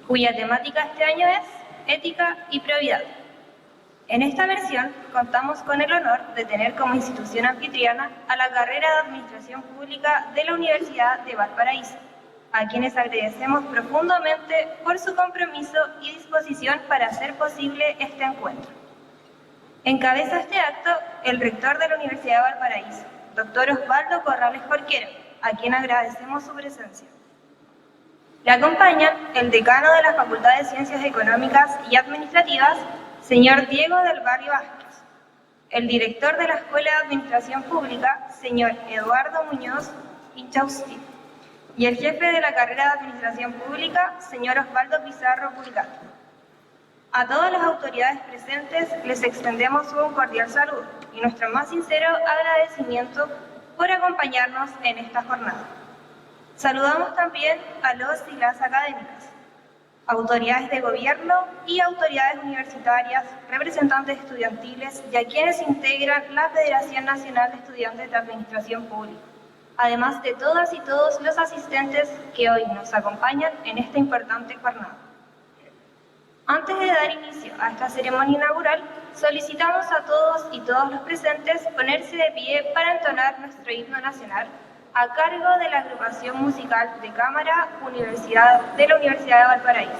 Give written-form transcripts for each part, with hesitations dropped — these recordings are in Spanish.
cuya temática este año es Ética y Probidad. En esta versión contamos con el honor de tener como institución anfitriona a la carrera de Administración Pública de la Universidad de Valparaíso, a quienes agradecemos profundamente por su compromiso y disposición para hacer posible este encuentro. Encabeza este acto el rector de la Universidad de Valparaíso, doctor Osvaldo Corrales Jorquera, a quien agradecemos su presencia. Le acompañan el decano de la Facultad de Ciencias Económicas y Administrativas, señor Diego del Barrio Vázquez, el director de la Escuela de Administración Pública, señor Eduardo Muñoz Inchausti, y el jefe de la carrera de Administración Pública, señor Osvaldo Pizarro Pulgato. A todas las autoridades presentes les extendemos un cordial saludo y nuestro más sincero agradecimiento por acompañarnos en esta jornada. Saludamos también a los y las académicas, autoridades de gobierno y autoridades universitarias, representantes estudiantiles y a quienes integran la Federación Nacional de Estudiantes de Administración Pública, además de todas y todos los asistentes que hoy nos acompañan en esta importante jornada. Antes de dar inicio a esta ceremonia inaugural, solicitamos a todos y todas los presentes ponerse de pie para entonar nuestro himno nacional a cargo de la agrupación musical de cámara de la Universidad de Valparaíso.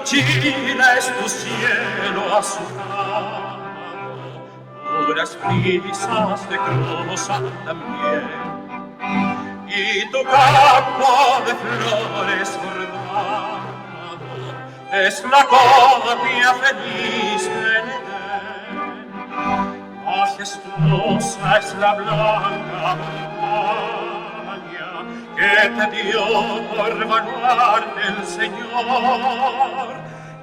Chile es tu cielo azulado, puras brisas de cruzan también, y tu campo de flores bordado es la copia feliz del Edén. Majestuosa es la blanca montaña que te dio por baluarte el Señor,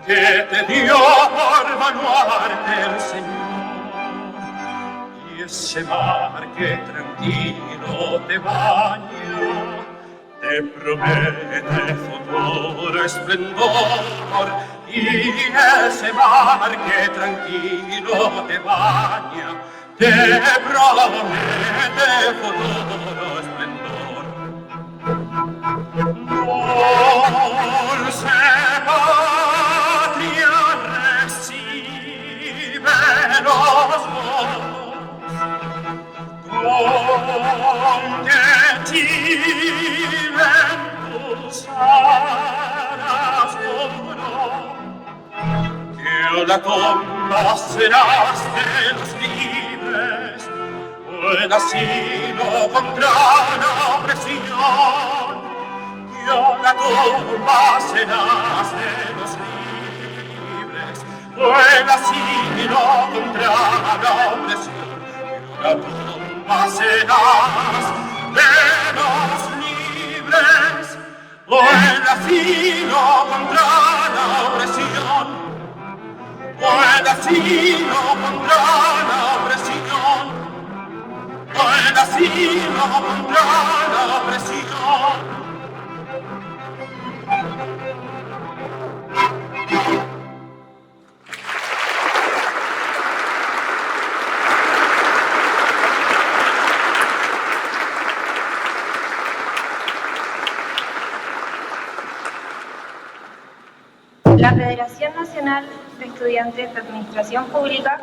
que te dio por baluarte el Señor, y ese mar que tranquilo te baña, te promete futuro esplendor, y ese mar que tranquilo te baña, te promete futuro esplendor. Dulce patria recibe los votos, donde Chile en tus alas dobró, que la tumba serás de los libres, buen asilo contra la opresión, que la tumba serás de los libres, buen asilo contra la opresión, que la tumba serás de los libres, buen asilo contra la opresión, buen asilo contra la opresión, buen asilo contra la opresión. La Federación Nacional de Estudiantes de Administración Pública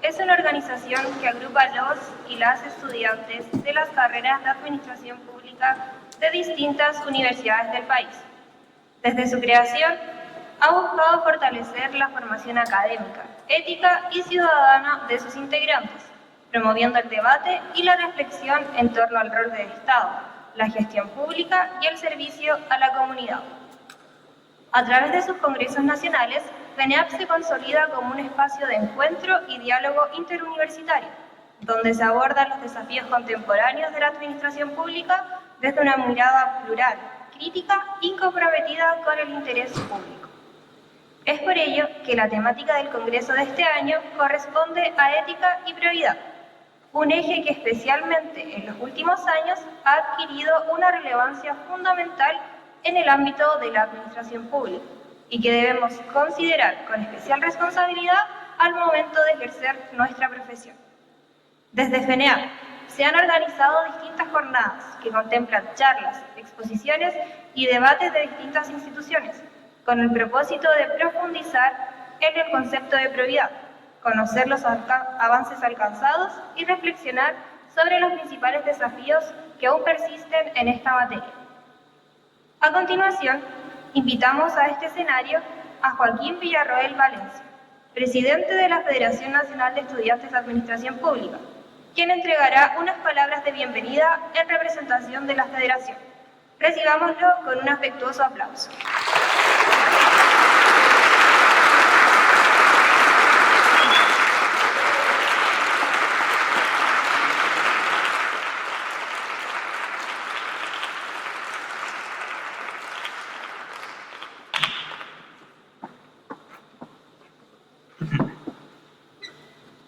es una organización que agrupa a los y las estudiantes de las carreras de Administración Pública de distintas universidades del país. Desde su creación, ha buscado fortalecer la formación académica, ética y ciudadana de sus integrantes, promoviendo el debate y la reflexión en torno al rol del Estado, la gestión pública y el servicio a la comunidad. A través de sus congresos nacionales, FENEAP se consolida como un espacio de encuentro y diálogo interuniversitario, donde se abordan los desafíos contemporáneos de la administración pública desde una mirada plural crítica y comprometida con el interés público. Es por ello que la temática del Congreso de este año corresponde a ética y probidad, un eje que especialmente en los últimos años ha adquirido una relevancia fundamental en el ámbito de la administración pública y que debemos considerar con especial responsabilidad al momento de ejercer nuestra profesión. Desde FENEAP se han organizado distintas jornadas que contemplan charlas, exposiciones y debates de distintas instituciones, con el propósito de profundizar en el concepto de probidad, conocer los avances alcanzados y reflexionar sobre los principales desafíos que aún persisten en esta materia. A continuación, invitamos a este escenario a Joaquín Villarroel Valencia, presidente de la Federación Nacional de Estudiantes de Administración Pública, quien entregará unas palabras de bienvenida en representación de la Federación. Recibámoslo con un afectuoso aplauso.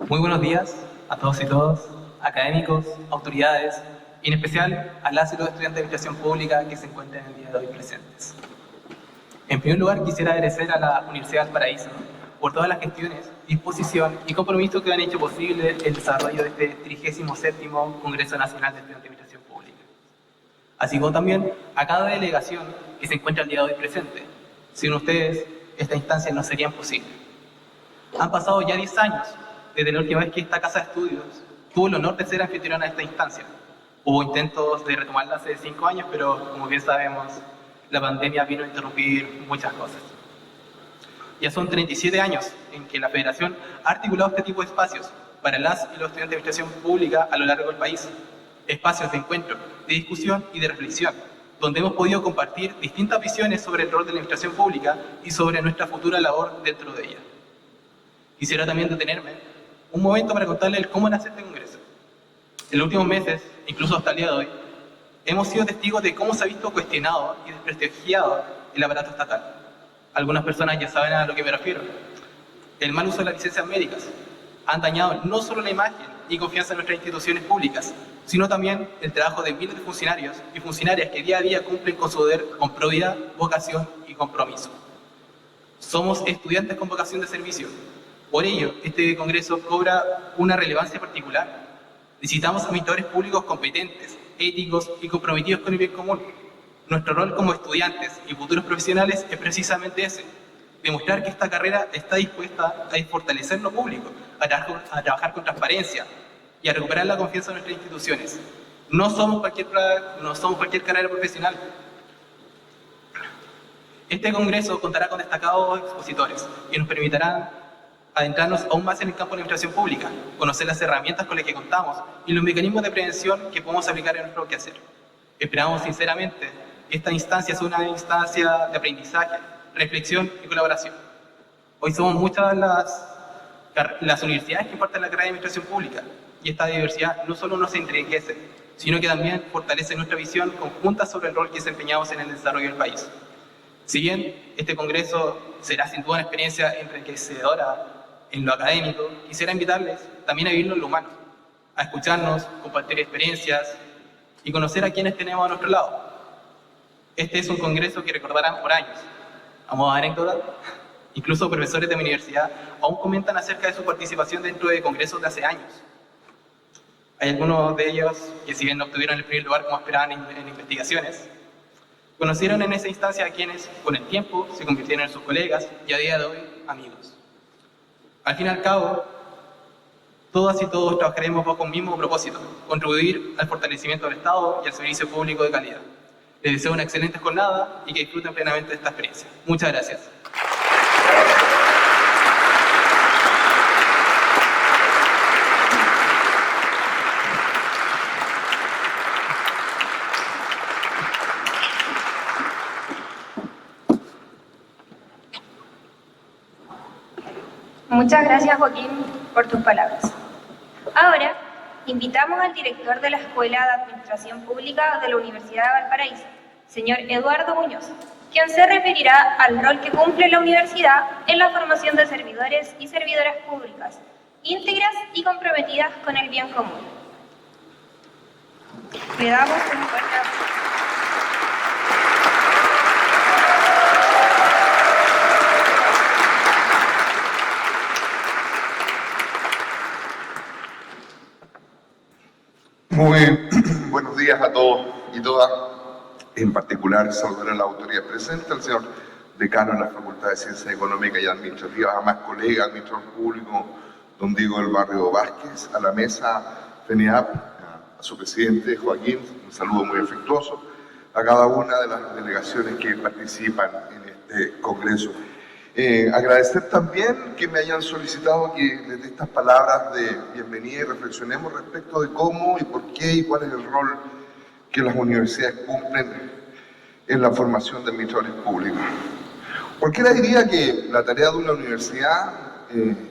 Muy buenos días a todos y todas, académicos, autoridades y en especial a las y los estudiantes de Administración Pública que se encuentran el día de hoy presentes. En primer lugar, quisiera agradecer a la Universidad de Valparaíso por todas las gestiones, disposición y compromiso que han hecho posible el desarrollo de este 37º Congreso Nacional de Estudiantes de Administración Pública. Así como también a cada delegación que se encuentra el día de hoy presente. Sin ustedes, esta instancia no sería posible. Han pasado ya 10 años desde la última vez que esta casa de estudios tuvo el honor de ser anfitriona de esta instancia. Hubo intentos de retomarla hace 5 años, pero como bien sabemos, la pandemia vino a interrumpir muchas cosas. Ya son 37 años en que la Federación ha articulado este tipo de espacios para las y los estudiantes de Administración Pública a lo largo del país. Espacios de encuentro, de discusión y de reflexión, donde hemos podido compartir distintas visiones sobre el rol de la Administración Pública y sobre nuestra futura labor dentro de ella. Quisiera también detenerme un momento para contarles cómo nace este Congreso. En los últimos meses, incluso hasta el día de hoy, hemos sido testigos de cómo se ha visto cuestionado y desprestigiado el aparato estatal. Algunas personas ya saben a lo que me refiero. El mal uso de las licencias médicas han dañado no solo la imagen y confianza en nuestras instituciones públicas, sino también el trabajo de miles de funcionarios y funcionarias que día a día cumplen con su deber con probidad, vocación y compromiso. Somos estudiantes con vocación de servicio. Por ello, este Congreso cobra una relevancia particular. Necesitamos administradores públicos competentes, éticos y comprometidos con el bien común. Nuestro rol como estudiantes y futuros profesionales es precisamente ese: demostrar que esta carrera está dispuesta a fortalecer lo público, a trabajar con transparencia y a recuperar la confianza en nuestras instituciones. No somos cualquier carrera profesional. Este Congreso contará con destacados expositores que nos permitirán adentrarnos aún más en el campo de la administración pública, conocer las herramientas con las que contamos y los mecanismos de prevención que podemos aplicar en nuestro quehacer. Esperamos sinceramente que esta instancia sea una instancia de aprendizaje, reflexión y colaboración. Hoy somos muchas las universidades que imparten la carrera de administración pública y esta diversidad no solo nos enriquece, sino que también fortalece nuestra visión conjunta sobre el rol que desempeñamos en el desarrollo del país. Si bien este Congreso será sin duda una experiencia enriquecedora en lo académico, quisiera invitarles también a vivirlo en lo humano, a escucharnos, compartir experiencias y conocer a quienes tenemos a nuestro lado. Este es un congreso que recordarán por años. A modo de anécdota, incluso profesores de mi universidad aún comentan acerca de su participación dentro de congresos de hace años. Hay algunos de ellos que, si bien no obtuvieron el primer lugar como esperaban en investigaciones, conocieron en esa instancia a quienes, con el tiempo, se convirtieron en sus colegas y a día de hoy, amigos. Al fin y al cabo, todas y todos trabajaremos bajo un mismo propósito: contribuir al fortalecimiento del Estado y al servicio público de calidad. Les deseo una excelente jornada y que disfruten plenamente de esta experiencia. Muchas gracias. Muchas gracias, Joaquín, por tus palabras. Ahora, invitamos al director de la Escuela de Administración Pública de la Universidad de Valparaíso, señor Eduardo Muñoz, quien se referirá al rol que cumple la universidad en la formación de servidores y servidoras públicas, íntegras y comprometidas con el bien común. Le damos un fuerte aplauso. Muy buenos días a todos y todas. En particular, saludar a la autoridad presente, al señor decano de la Facultad de Ciencias Económicas y Administrativas, a más colegas, administrador público, don Diego del Barrio Vázquez, a la mesa FENEAP, a su presidente Joaquín, un saludo muy afectuoso, a cada una de las delegaciones que participan en este congreso. Agradecer también que me hayan solicitado que les dé estas palabras de bienvenida y reflexionemos respecto de cómo y por qué y cuál es el rol que las universidades cumplen en la formación de administradores públicos. Cualquiera diría que la tarea de una universidad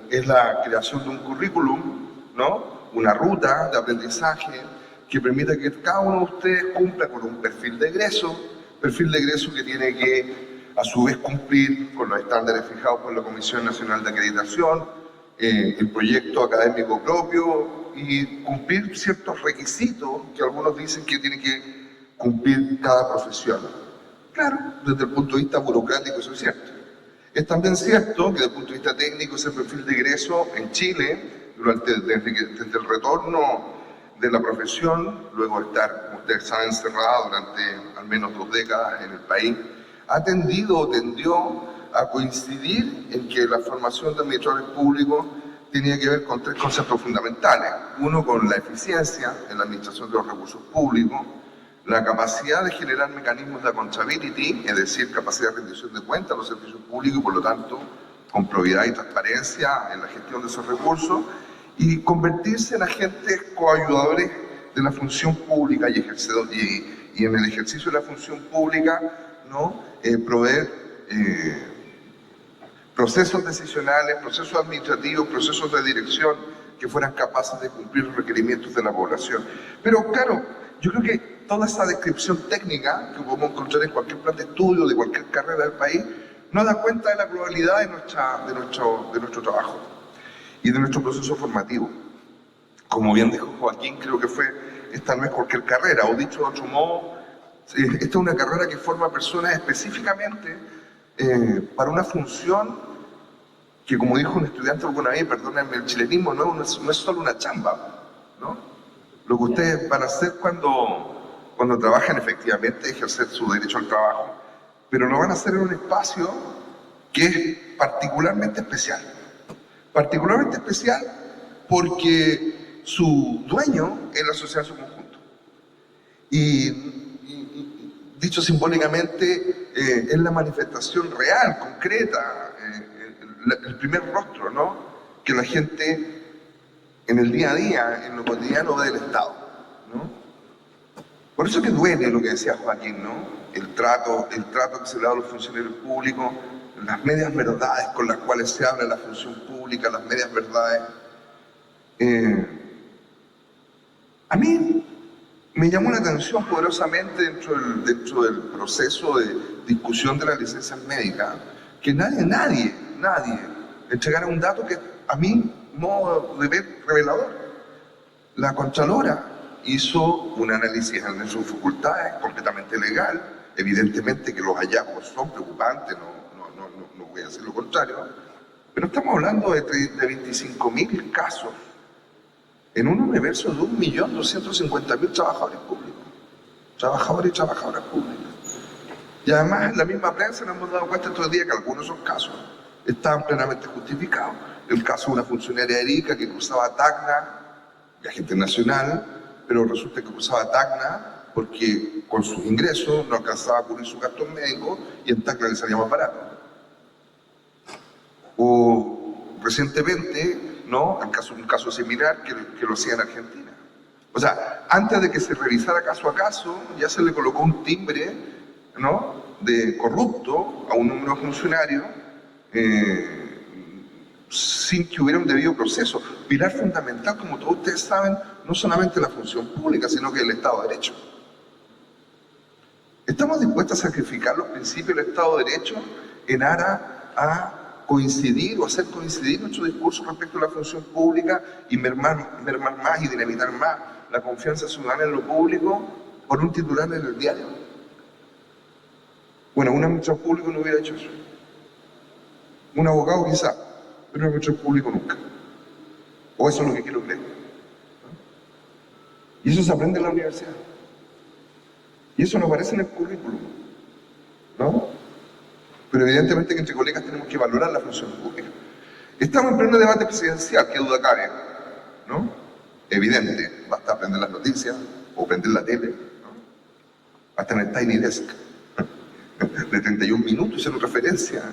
es la creación de un currículum, ¿no? Una ruta de aprendizaje que permita que cada uno de ustedes cumpla con un perfil de egreso que tiene que a su vez cumplir con los estándares fijados por la Comisión Nacional de Acreditación, el proyecto académico propio y cumplir ciertos requisitos que algunos dicen que tiene que cumplir cada profesión. Claro, desde el punto de vista burocrático eso es cierto. Es también cierto que desde el punto de vista técnico ese perfil de egreso en Chile, desde el retorno de la profesión, luego de estar, como ustedes saben, encerrada durante al menos 2 décadas en el país, ha tendido o tendió a coincidir en que la formación de administradores públicos tenía que ver con 3 conceptos fundamentales. Uno, con la eficiencia en la administración de los recursos públicos, la capacidad de generar mecanismos de accountability, es decir, capacidad de rendición de cuentas a los servicios públicos y por lo tanto con probidad y transparencia en la gestión de esos recursos, y convertirse en agentes coayudadores de la función pública y en el ejercicio de la función pública, ¿no? Proveer procesos decisionales, procesos administrativos, procesos de dirección que fueran capaces de cumplir los requerimientos de la población. Pero claro, yo creo que toda esa descripción técnica que podemos encontrar en cualquier plan de estudio, de cualquier carrera del país, no da cuenta de la globalidad de nuestro trabajo y de nuestro proceso formativo. Como bien dijo Joaquín, creo que esta no es cualquier carrera, o dicho de otro modo, esta es una carrera que forma personas específicamente para una función que, como dijo un estudiante alguna vez, perdónenme el chilenismo, no es solo una chamba, ¿no? Lo que ustedes van a hacer cuando trabajan efectivamente, ejercer su derecho al trabajo, pero lo van a hacer en un espacio que es particularmente especial. Particularmente especial porque su dueño es la sociedad en su conjunto. Y dicho simbólicamente, es la manifestación real, concreta, el primer rostro, ¿no? Que la gente en el día a día, en lo cotidiano, ve del Estado, ¿no? Por eso que duele lo que decía Joaquín, ¿no? El trato que se le da a los funcionarios públicos, las medias verdades con las cuales se habla de la función pública, las medias verdades. A mí me llamó la atención poderosamente dentro del proceso de discusión de las licencias médicas que nadie entregara un dato que a mí, modo de ver, revelador. La Contralora hizo un análisis en sus facultades completamente legal, evidentemente que los hallazgos son preocupantes, no voy a decir lo contrario, pero estamos hablando de 25.000 casos en un universo de 1.250.000 trabajadores públicos, trabajadores y trabajadoras públicas. Y además en la misma prensa nos hemos dado cuenta estos días que algunos de esos casos estaban plenamente justificados. El caso de una funcionaria Erika que cruzaba Tacna, viaje internacional, pero resulta que cruzaba Tacna porque con sus ingresos no alcanzaba a cubrir sus gastos médicos y en Tacna le salía más barato. O recientemente, ¿no? Un caso similar que lo hacía en Argentina. O sea, antes de que se revisara caso a caso, ya se le colocó un timbre, ¿no? De corrupto a un número de funcionarios sin que hubiera un debido proceso. Pilar fundamental, como todos ustedes saben, no solamente la función pública, sino que el Estado de Derecho. ¿Estamos dispuestos a sacrificar los principios del Estado de Derecho en aras a coincidir o hacer coincidir nuestro discurso respecto a la función pública y mermar más y dinamitar más la confianza ciudadana en lo público por un titular en el diario? Bueno, un administrador público no hubiera hecho eso. Un abogado quizá, pero un administrador público nunca. O eso es lo que quiero creer. Y eso se aprende en la universidad. Y eso no aparece en el currículum, ¿no? Pero evidentemente que entre colegas tenemos que valorar la función pública. Estamos en pleno debate presidencial, qué duda cabe, ¿no? Evidente, basta aprender las noticias o prender la tele, ¿no? Hasta en el Tiny Desk, de 31 minutos en referencia.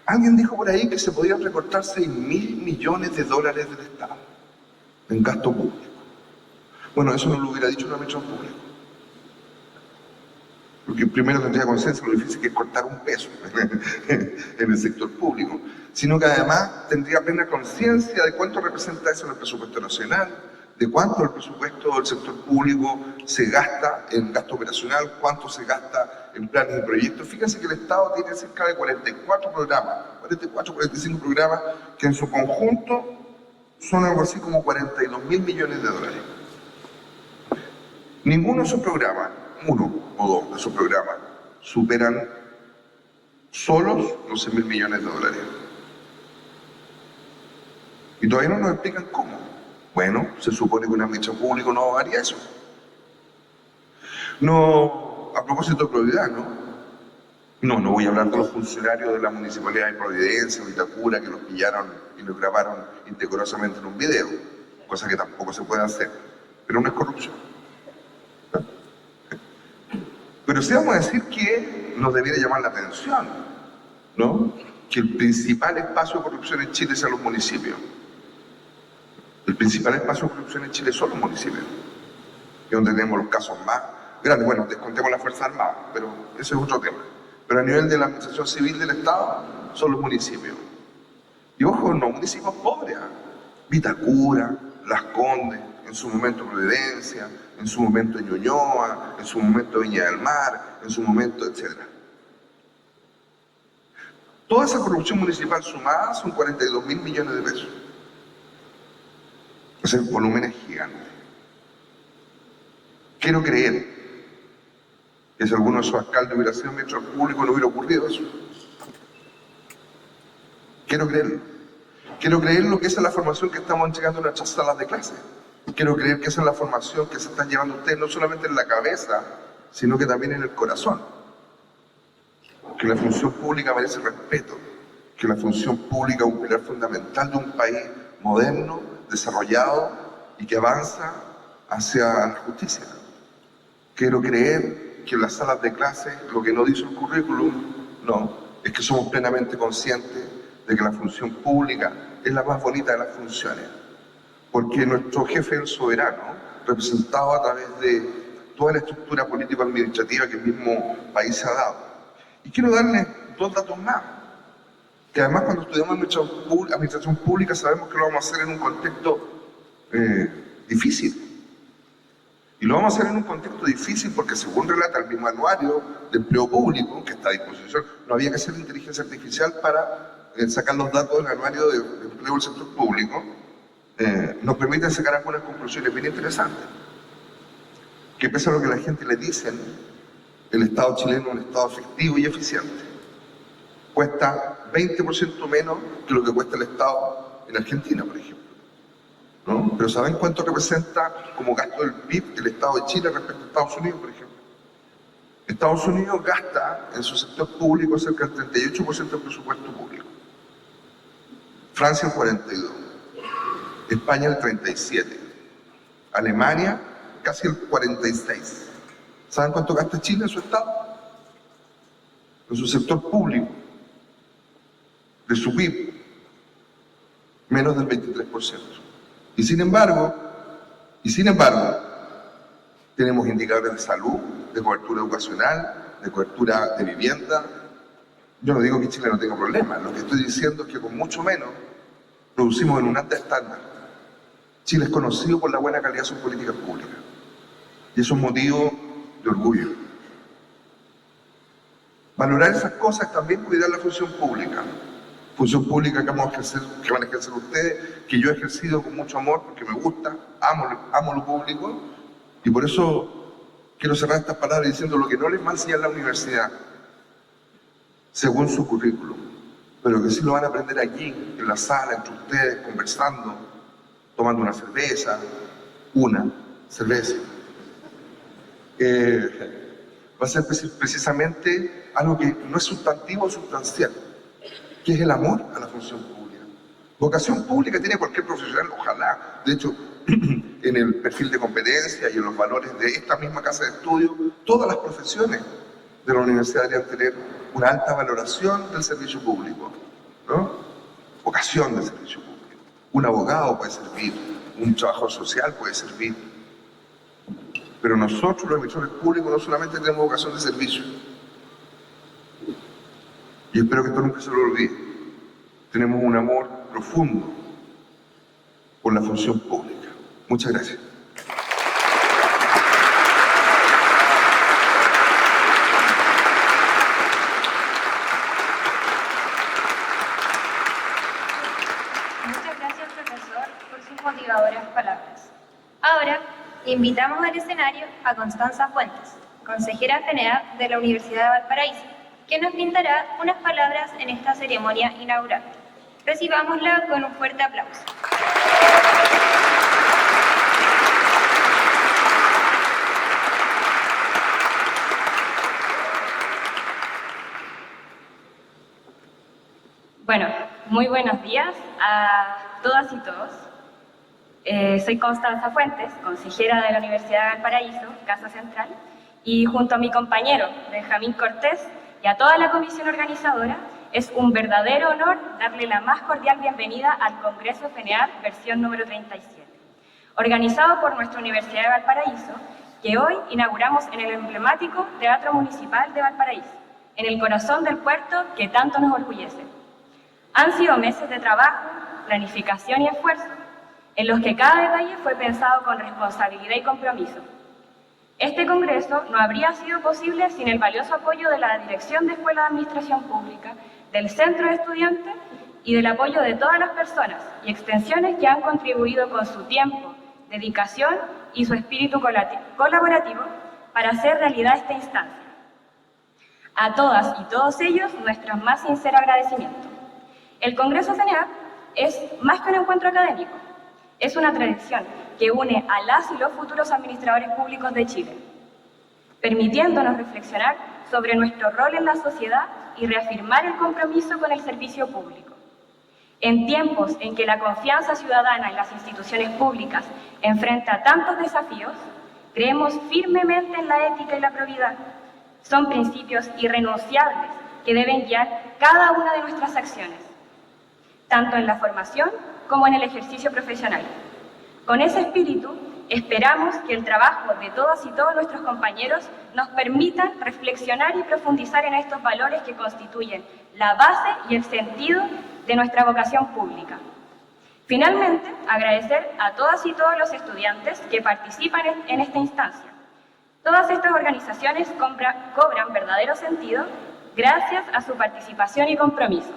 Alguien dijo por ahí que se podían recortar 6.000 millones de dólares del Estado en gasto público. Bueno, eso no lo hubiera dicho un administrador público. Porque primero tendría conciencia de lo difícil que es cortar un peso en el sector público, sino que además tendría plena conciencia de cuánto representa eso en el presupuesto nacional, de cuánto el presupuesto del sector público se gasta en gasto operacional, cuánto se gasta en planes y proyectos. Fíjense que el Estado tiene cerca de 44 programas, 45 programas, que en su conjunto son algo así como 42.000 millones de dólares. Ninguno de esos programas, uno o dos de esos programas, superan solos los 100.000 millones de dólares. Y todavía no nos explican cómo. Bueno, se supone que un administrador público no haría eso. No, a propósito de probidad, no voy a hablar de los funcionarios de la Municipalidad de Providencia o Vitacura que los pillaron y los grabaron indecorosamente en un video, cosa que tampoco se puede hacer, pero no es corrupción. Pero sí vamos a decir que nos debiera llamar la atención, ¿no? Que el principal espacio de corrupción en Chile sean los municipios. El principal espacio de corrupción en Chile son los municipios, y donde tenemos los casos más grandes. Bueno, descontemos las Fuerzas Armadas, pero ese es otro tema. Pero a nivel de la administración civil del Estado, son los municipios. Y ojo, no municipios pobres, Vitacura, Las Condes, en su momento Providencia, en su momento Ñuñoa, en su momento Viña del Mar, en su momento, etc. Toda esa corrupción municipal sumada son 42.000 millones de pesos. O sea, el volumen es gigante. Quiero creer que si alguno de esos alcaldes hubiera sido ministro público no hubiera ocurrido eso. Quiero creerlo. Quiero creerlo que esa es la formación que estamos entregando en nuestras salas de clase. Quiero creer que esa es la formación que se están llevando ustedes no solamente en la cabeza, sino que también en el corazón. Que la función pública merece respeto, que la función pública es un pilar fundamental de un país moderno, desarrollado y que avanza hacia la justicia. Quiero creer que en las salas de clase, lo que no dice el currículum, no, es que somos plenamente conscientes de que la función pública es la más bonita de las funciones. Porque nuestro jefe es el soberano, representado a través de toda la estructura político-administrativa que el mismo país se ha dado. Y quiero darles dos datos más, que además cuando estudiamos administración pública sabemos que lo vamos a hacer en un contexto difícil. Y lo vamos a hacer en un contexto difícil porque según relata el mismo anuario de empleo público, que está a disposición, no había que hacer inteligencia artificial para sacar los datos del anuario de empleo del sector público. Nos permiten sacar algunas conclusiones bien interesantes. Que pese a lo que la gente le dicen, el Estado chileno es un Estado efectivo y eficiente. Cuesta 20% menos que lo que cuesta el Estado en Argentina, por ejemplo, ¿no? Pero ¿saben cuánto representa como gasto del PIB el Estado de Chile respecto a Estados Unidos, por ejemplo? Estados Unidos gasta en su sector público cerca del 38% del presupuesto público. Francia el 42%. España el 37%, Alemania casi el 46%. ¿Saben cuánto gasta Chile en su Estado? En su sector público, de su PIB, menos del 23%. Y sin embargo, tenemos indicadores de salud, de cobertura educacional, de cobertura de vivienda. Yo no digo que Chile no tenga problemas, lo que estoy diciendo es que con mucho menos producimos en un alto estándar. Chile es conocido por la buena calidad de sus políticas públicas. Y eso es motivo de orgullo. Valorar esas cosas es también cuidar la función pública. Función pública que van a ejercer ustedes, que yo he ejercido con mucho amor porque me gusta, amo lo público, y por eso quiero cerrar estas palabras diciendo lo que no les va a enseñar la universidad, según su currículum, pero que sí lo van a aprender aquí, en la sala, entre ustedes, conversando, tomando una cerveza, va a ser precisamente algo que no es sustantivo o sustancial, que es el amor a la función pública. Vocación pública tiene cualquier profesional, ojalá. De hecho, en el perfil de competencia y en los valores de esta misma casa de estudio, todas las profesiones de la universidad deberían tener una alta valoración del servicio público, ¿no? Vocación del servicio público. Un abogado puede servir, un trabajador social puede servir, pero nosotros los emisores públicos no solamente tenemos vocación de servicio, y espero que esto nunca se lo olvide, tenemos un amor profundo por la función pública. Muchas gracias. Muchas gracias, profesor, por sus motivadoras palabras. Ahora, invitamos al escenario a Constanza Fuentes, consejera general de la Universidad de Valparaíso, que nos brindará unas palabras en esta ceremonia inaugural. Recibámosla con un fuerte aplauso. Bueno, muy buenos días a todas y todos. Soy Constanza Fuentes, consejera de la Universidad de Valparaíso, Casa Central, y junto a mi compañero Benjamín Cortés y a toda la comisión organizadora, es un verdadero honor darle la más cordial bienvenida al Congreso FENEAP versión número 37, organizado por nuestra Universidad de Valparaíso, que hoy inauguramos en el emblemático Teatro Municipal de Valparaíso, en el corazón del puerto que tanto nos orgullece. Han sido meses de trabajo, planificación y esfuerzo, en los que cada detalle fue pensado con responsabilidad y compromiso. Este congreso no habría sido posible sin el valioso apoyo de la Dirección de Escuela de Administración Pública, del Centro de Estudiantes y del apoyo de todas las personas y extensiones que han contribuido con su tiempo, dedicación y su espíritu colaborativo para hacer realidad esta instancia. A todas y todos ellos, nuestro más sincero agradecimiento. El Congreso FENEAP es más que un encuentro académico, es una tradición que une a las y los futuros administradores públicos de Chile, permitiéndonos reflexionar sobre nuestro rol en la sociedad y reafirmar el compromiso con el servicio público. En tiempos en que la confianza ciudadana en las instituciones públicas enfrenta tantos desafíos, creemos firmemente en la ética y la probidad. Son principios irrenunciables que deben guiar cada una de nuestras acciones, tanto en la formación como en el ejercicio profesional. Con ese espíritu, esperamos que el trabajo de todas y todos nuestros compañeros nos permita reflexionar y profundizar en estos valores que constituyen la base y el sentido de nuestra vocación pública. Finalmente, agradecer a todas y todos los estudiantes que participan en esta instancia. Todas estas organizaciones cobran verdadero sentido gracias a su participación y compromiso.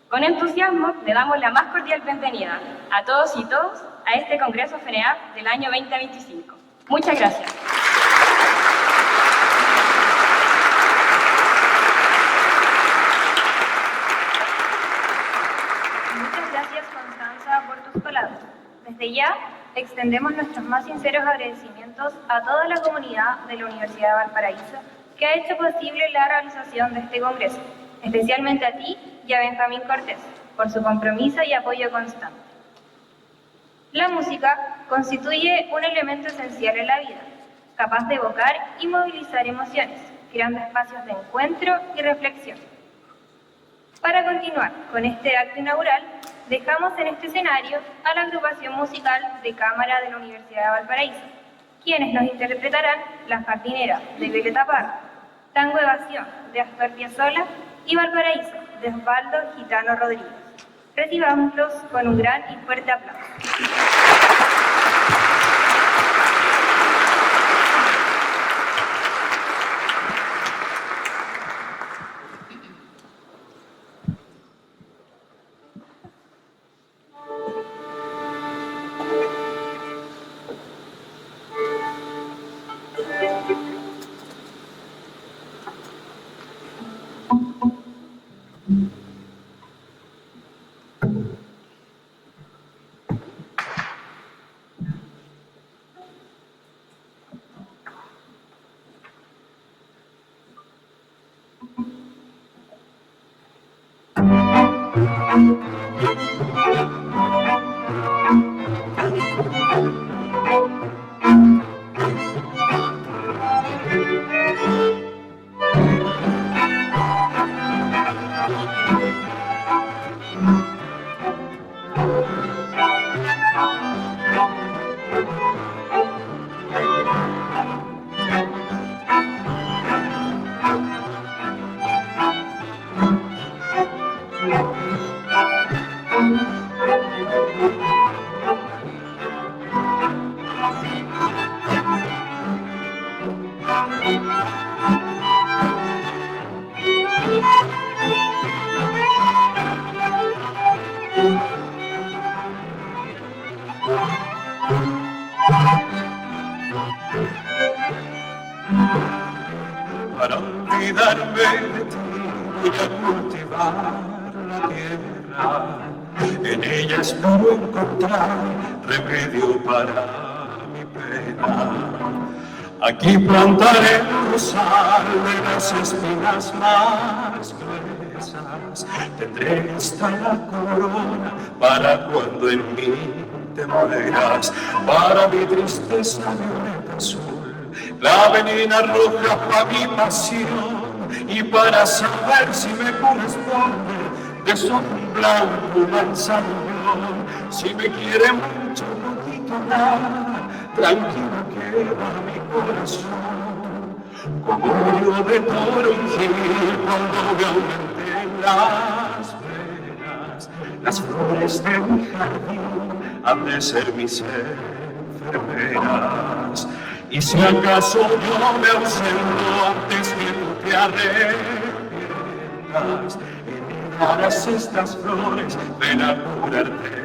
Con entusiasmo le damos la más cordial bienvenida a todos y todas a este Congreso FENEAP del año 2025. Muchas gracias. Muchas gracias, Constanza, por tus palabras. Desde ya, extendemos nuestros más sinceros agradecimientos a toda la comunidad de la Universidad de Valparaíso que ha hecho posible la realización de este congreso, especialmente a ti y a Benjamín Cortés, por su compromiso y apoyo constante. La música constituye un elemento esencial en la vida, capaz de evocar y movilizar emociones, creando espacios de encuentro y reflexión. Para continuar con este acto inaugural, dejamos en este escenario a la agrupación musical de cámara de la Universidad de Valparaíso, quienes nos interpretarán La Jardinera de Violeta Parra, Tango Evasión de Astor Piazzolla y Valparaíso de Osvaldo Gitano Rodríguez. Recibámoslos con un gran y fuerte aplauso. Para olvidarme de ti voy a cultivar la tierra. En ella espero encontrar remedio para mi pena. Aquí plantaré el rosal de las espinas más gruesas. Tendré esta la corona para cuando en mí te mueras. Para mi tristeza violeta azul, la venena roja para mi pasión. Y para saber si me corresponde de soy blanco manzanillón. Si me quiere mucho, no quito nada, tranquilo queda mi corazón. Como yo de toronjil cuando me aumenten las venas, las flores de mi jardín han de ser mis enfermeras. Y si acaso yo me ausento antes que tú te arrepientas, harás estas flores, ven a curarte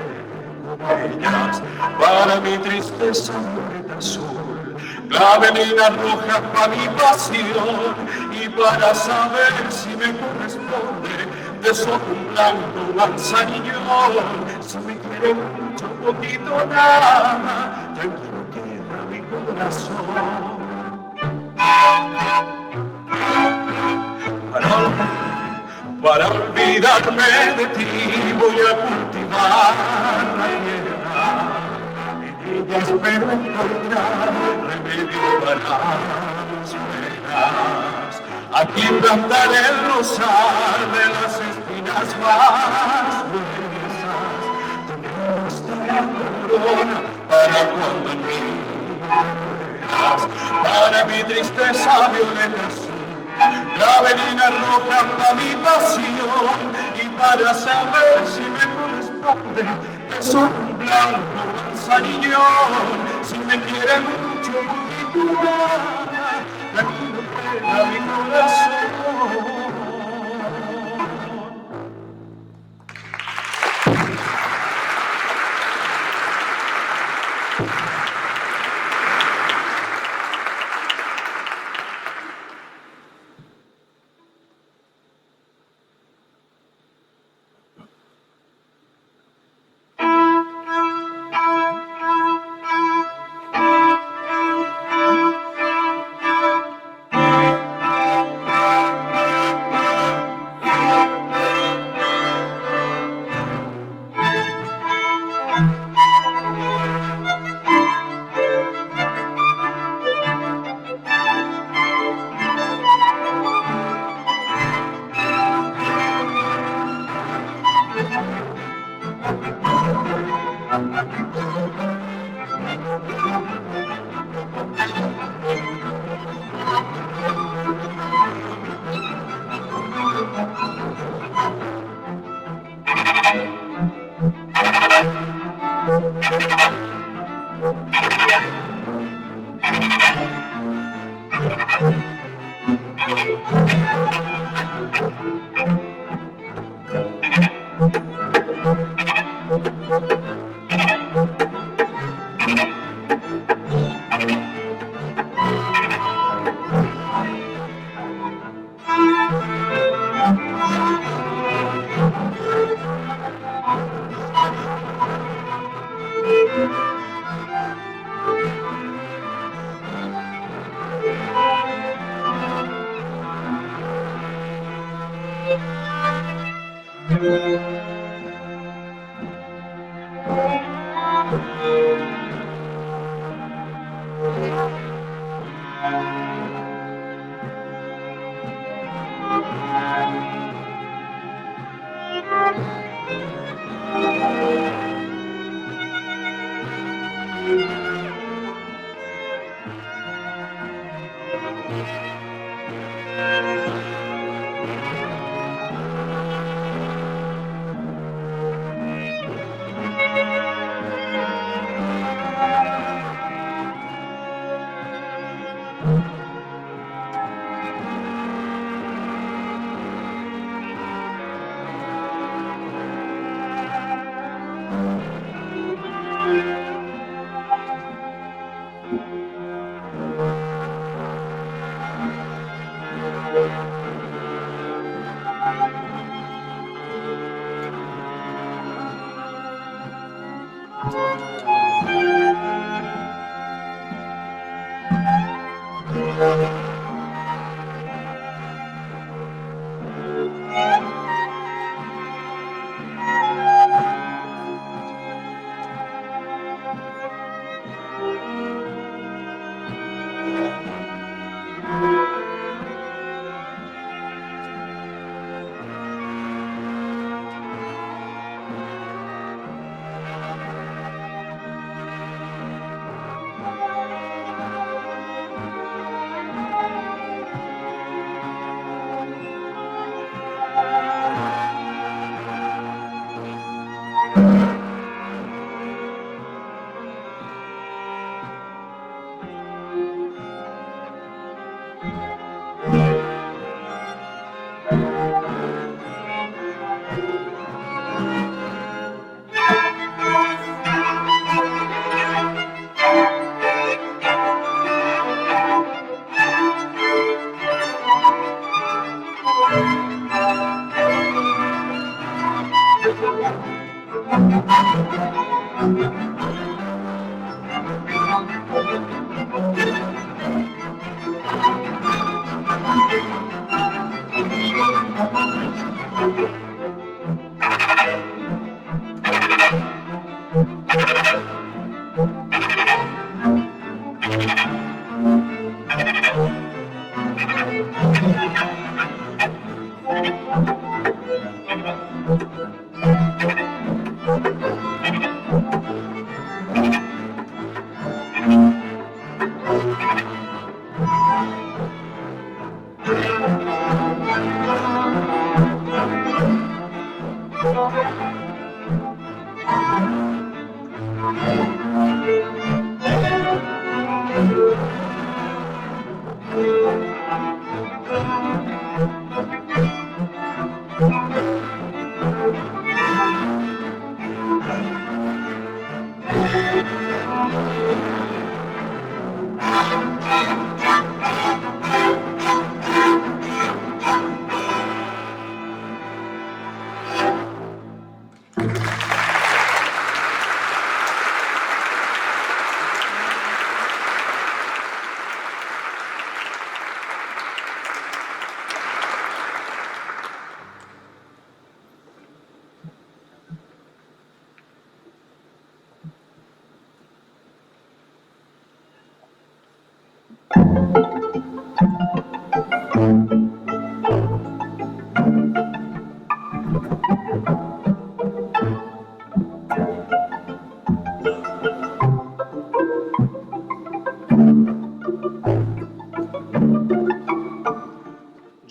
con ellas. Para mi tristeza violeta azul, la venena roja para mi pasión. Y para saber si me corresponde de soy un blanco manzanillón. Si me quiere mucho, poquito, nada, tranquilo queda mi corazón. Para olvidarme de ti voy a cultivar la tierra. En ella espero encontrar remedio para mis penas. Aquí plantaré el rosal de las espinas más gruesas. Tendré esta corona para cuando en mí mueras. Para mi tristeza violeta azul, la venena roja para mi pasión. Y para saber si me corresponde que soy un blanco manzanillón. Si me quiere mucho, poquito nada, tranquilo queda mi corazón.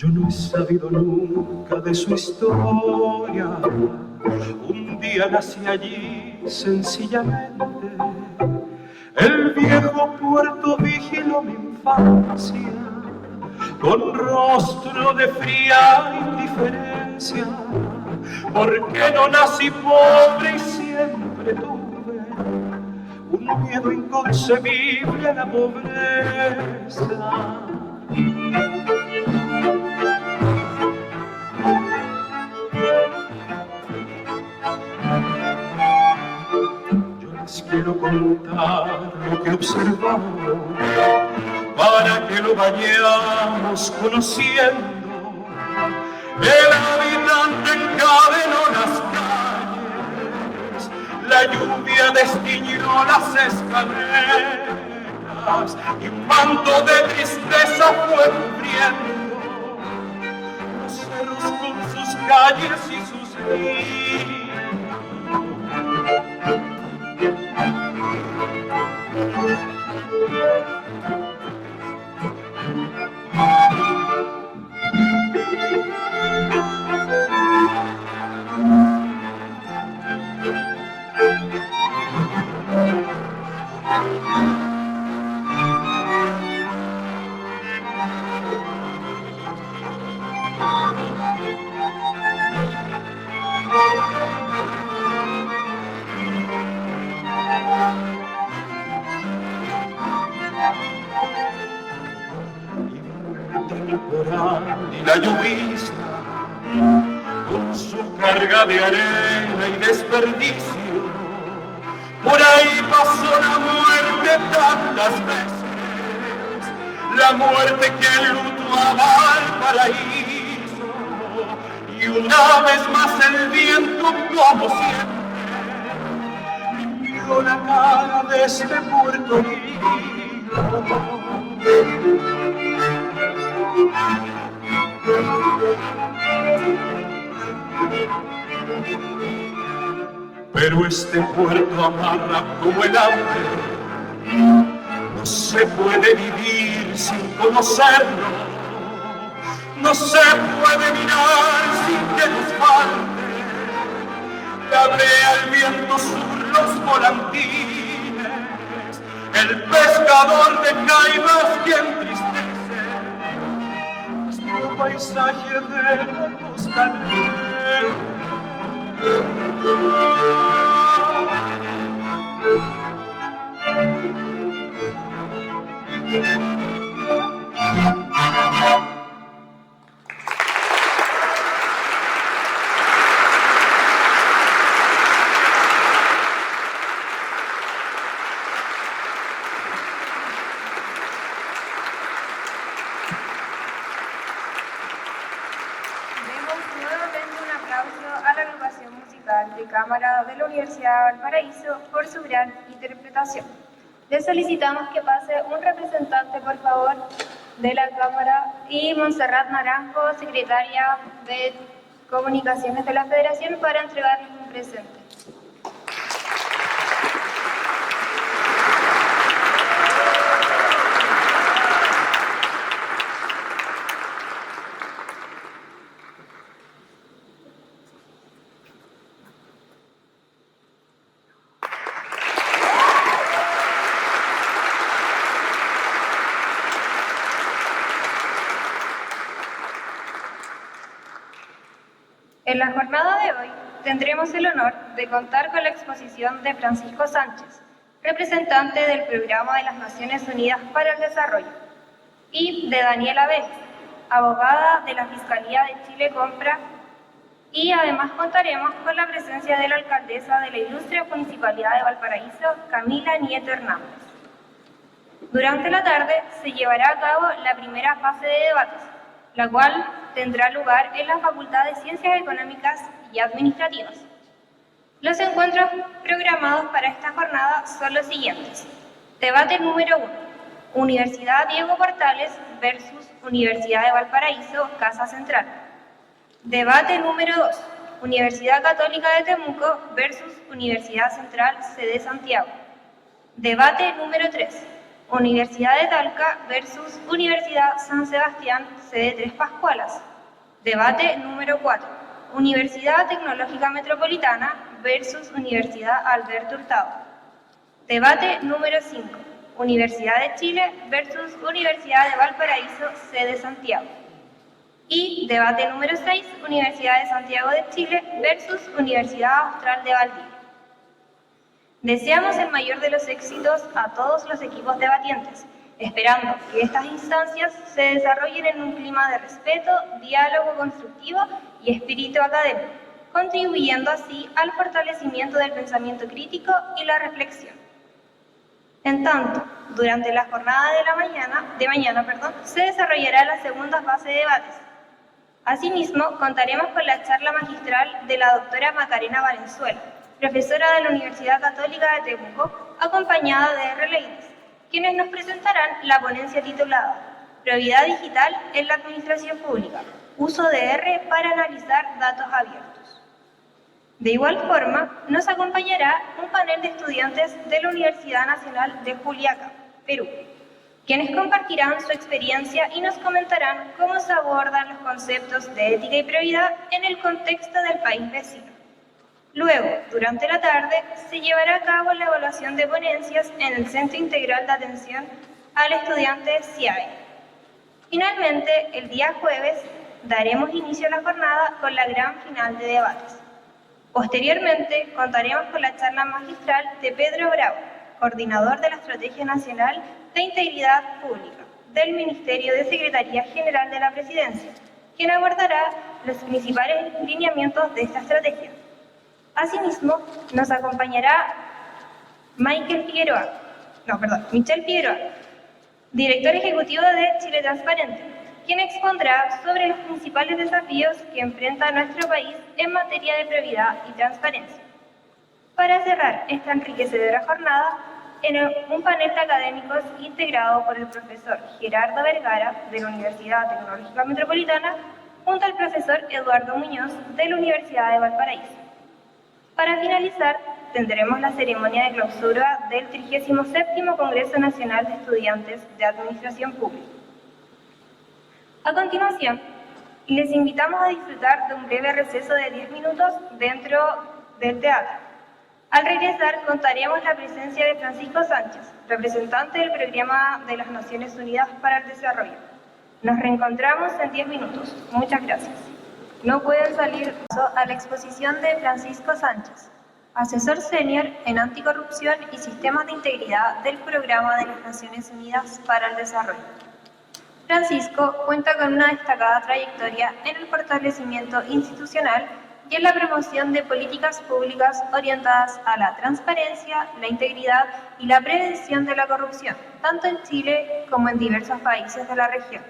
Yo no he sabido nunca de su historia. Un día nací allí sencillamente. El viejo puerto vigiló mi infancia con rostro de fría indiferencia. Porque no nací pobre y siempre tuve un miedo inconcebible a la pobreza. Les quiero contar lo que he observado para que lo vayamos conociendo. El habitante encadenó las calles, la lluvia destiñó las escaleras y un manto de tristeza fue cubriendo los cerros con sus calles y sus ríos. Y la llovizna con su carga de arena y desperdicio, por ahí pasó la muerte tantas veces, la muerte que enlutaba al paraíso, y una vez más el viento, como siempre, limpió la cara de este Puerto Rico. Pero este puerto amarra como el hambre, no se puede vivir sin conocerlo, no se puede mirar sin que nos falte la brea, el viento sur, los volantines, el pescador de caibas que entristece paisaje de la costanera. A la agrupación musical de cámara de la Universidad de Valparaíso por su gran interpretación. Les solicitamos que pase un representante, por favor, de la Cámara, y Montserrat Naranjo, secretaria de Comunicaciones de la Federación, para entregarles un presente. En la jornada de hoy tendremos el honor de contar con la exposición de Francisco Sánchez, representante del Programa de las Naciones Unidas para el Desarrollo, y de Daniela Vélez, abogada de la Fiscalía de Chile Compra, y además contaremos con la presencia de la alcaldesa de la Ilustre Municipalidad de Valparaíso, Camila Nieto Hernández. Durante la tarde se llevará a cabo la primera fase de debates, la cual tendrá lugar en la Facultad de Ciencias Económicas y Administrativas. Los encuentros programados para esta jornada son los siguientes. Debate número 1. Universidad Diego Portales versus Universidad de Valparaíso, Casa Central. Debate número 2. Universidad Católica de Temuco versus Universidad Central, sede Santiago. Debate número 3. Universidad de Talca versus Universidad San Sebastián, sede Tres Pascualas. Debate número 4. Universidad Tecnológica Metropolitana versus Universidad Alberto Hurtado. Debate número 5. Universidad de Chile versus Universidad de Valparaíso, sede Santiago. Y debate número 6. Universidad de Santiago de Chile versus Universidad Austral de Valdivia. Deseamos el mayor de los éxitos a todos los equipos debatientes, esperando que estas instancias se desarrollen en un clima de respeto, diálogo constructivo y espíritu académico, contribuyendo así al fortalecimiento del pensamiento crítico y la reflexión. En tanto, durante la jornada de mañana, se desarrollará la segunda fase de debates. Asimismo, contaremos con la charla magistral de la doctora Macarena Valenzuela, profesora de la Universidad Católica de Temuco, acompañada de R. Leyes, quienes nos presentarán la ponencia titulada Probidad Digital en la Administración Pública, uso de R para analizar datos abiertos. De igual forma, nos acompañará un panel de estudiantes de la Universidad Nacional de Juliaca, Perú, quienes compartirán su experiencia y nos comentarán cómo se abordan los conceptos de ética y probidad en el contexto del país vecino. Luego, durante la tarde, se llevará a cabo la evaluación de ponencias en el Centro Integral de Atención al Estudiante CIAE. Finalmente, el día jueves, daremos inicio a la jornada con la gran final de debates. Posteriormente, contaremos con la charla magistral de Pedro Bravo, coordinador de la Estrategia Nacional de Integridad Pública del Ministerio de Secretaría General de la Presidencia, quien abordará los principales lineamientos de esta estrategia. Asimismo, nos acompañará Michel Figueroa, director ejecutivo de Chile Transparente, quien expondrá sobre los principales desafíos que enfrenta nuestro país en materia de probidad y transparencia. Para cerrar esta enriquecedora jornada, en un panel de académicos integrado por el profesor Gerardo Vergara, de la Universidad Tecnológica Metropolitana, junto al profesor Eduardo Muñoz, de la Universidad de Valparaíso. Para finalizar, tendremos la ceremonia de clausura del 37º Congreso Nacional de Estudiantes de Administración Pública. A continuación, les invitamos a disfrutar de un breve receso de 10 minutos dentro del teatro. Al regresar, contaremos la presencia de Francisco Sánchez, representante del Programa de las Naciones Unidas para el Desarrollo. Nos reencontramos en 10 minutos. Muchas gracias. No pueden salir a la exposición de Francisco Sánchez, asesor senior en anticorrupción y sistemas de integridad del Programa de las Naciones Unidas para el Desarrollo. Francisco cuenta con una destacada trayectoria en el fortalecimiento institucional y en la promoción de políticas públicas orientadas a la transparencia, la integridad y la prevención de la corrupción, tanto en Chile como en diversos países de la región.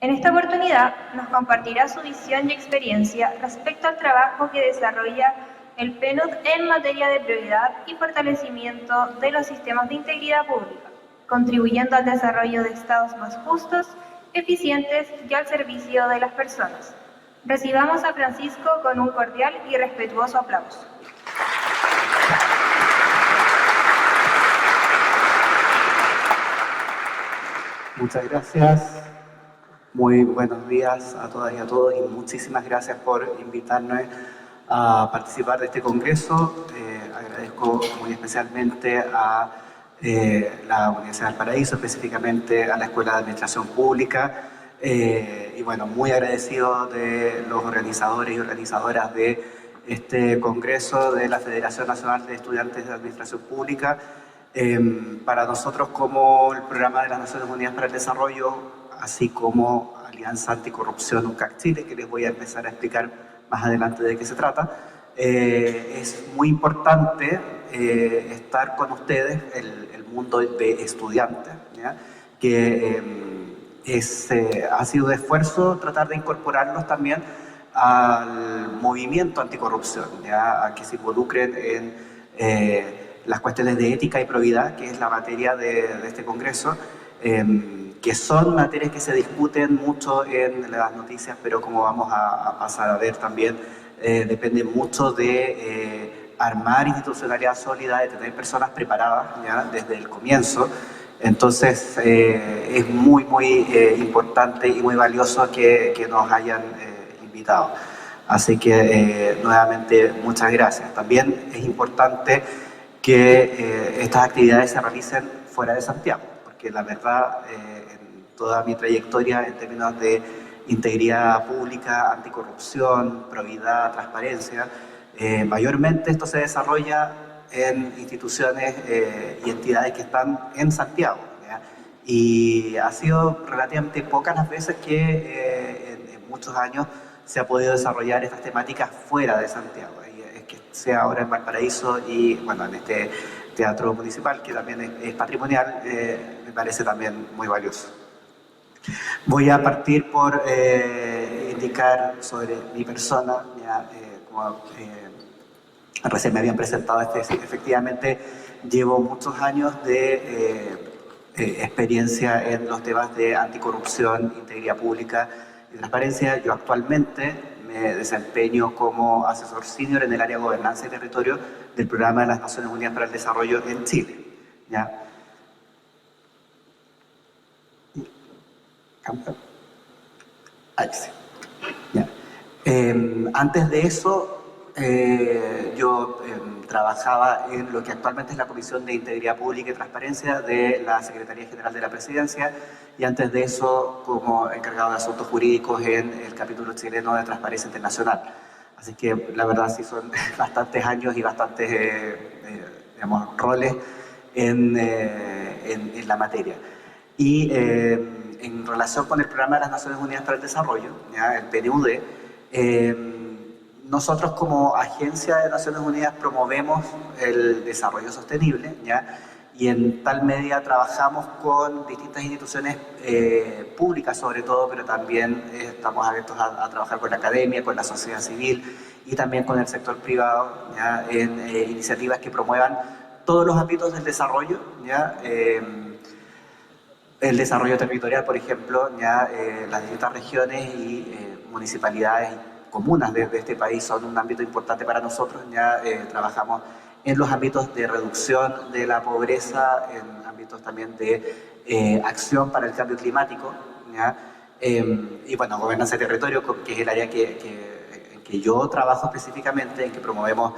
En esta oportunidad nos compartirá su visión y experiencia respecto al trabajo que desarrolla el PNUD en materia de prioridad y fortalecimiento de los sistemas de integridad pública, contribuyendo al desarrollo de estados más justos, eficientes y al servicio de las personas. Recibamos a Francisco con un cordial y respetuoso aplauso. Muchas gracias. Muy buenos días a todas y a todos y muchísimas gracias por invitarnos a participar de este congreso. Agradezco muy especialmente a la Universidad del Paraíso, específicamente a la Escuela de Administración Pública, y bueno, muy agradecido de los organizadores y organizadoras de este congreso de la Federación Nacional de Estudiantes de Administración Pública. Para nosotros, como el Programa de las Naciones Unidas para el Desarrollo, así como Alianza Anticorrupción UNCAC Chile, que les voy a empezar a explicar más adelante de qué se trata, es muy importante estar con ustedes, el mundo de estudiantes, ¿ya? Que ha sido de esfuerzo tratar de incorporarlos también al movimiento anticorrupción, ¿ya? A que se involucren en las cuestiones de ética y probidad, que es la materia de este congreso, que son materias que se discuten mucho en las noticias, pero como vamos a pasar a ver también, depende mucho de armar institucionalidad sólida, de tener personas preparadas, ¿ya? Desde el comienzo. Entonces es muy importante y muy valioso que nos hayan invitado. Así que nuevamente muchas gracias. También es importante que estas actividades se realicen fuera de Santiago, porque la verdad en toda mi trayectoria en términos de integridad pública, anticorrupción, probidad, transparencia, mayormente esto se desarrolla en instituciones y entidades que están en Santiago, ¿ya? Y ha sido relativamente pocas las veces que en muchos años se ha podido desarrollar estas temáticas fuera de Santiago, y es que sea ahora en Valparaíso y bueno, en este teatro municipal que también es patrimonial, me parece también muy valioso. Voy a partir por indicar sobre mi persona, ya, como recién me habían presentado, efectivamente llevo muchos años de experiencia en los temas de anticorrupción, integridad pública y transparencia. Yo actualmente me desempeño como asesor senior en el área de gobernanza y territorio del Programa de las Naciones Unidas para el Desarrollo en Chile, ¿ya? Ahí sí. ¿Ya? Antes de eso, yo trabajaba en lo que actualmente es la Comisión de Integridad Pública y Transparencia de la Secretaría General de la Presidencia, y antes de eso como encargado de asuntos jurídicos en el capítulo chileno de Transparencia Internacional. Así que la verdad sí son bastantes años y bastantes digamos, roles en la materia. Y en relación con el Programa de las Naciones Unidas para el Desarrollo, ¿ya? El PNUD, nosotros como Agencia de Naciones Unidas promovemos el desarrollo sostenible, ¿ya? Y en tal medida trabajamos con distintas instituciones públicas sobre todo, pero también estamos abiertos a trabajar con la academia, con la sociedad civil y también con el sector privado, ¿ya? En iniciativas que promuevan todos los ámbitos del desarrollo, ¿ya? El desarrollo territorial, por ejemplo, ya las distintas regiones y municipalidades y comunas de este país son un ámbito importante para nosotros. Ya trabajamos en los ámbitos de reducción de la pobreza, en ámbitos también de acción para el cambio climático, ¿ya? Y bueno, gobernanza de territorio, que es el área en que yo trabajo específicamente, en que promovemos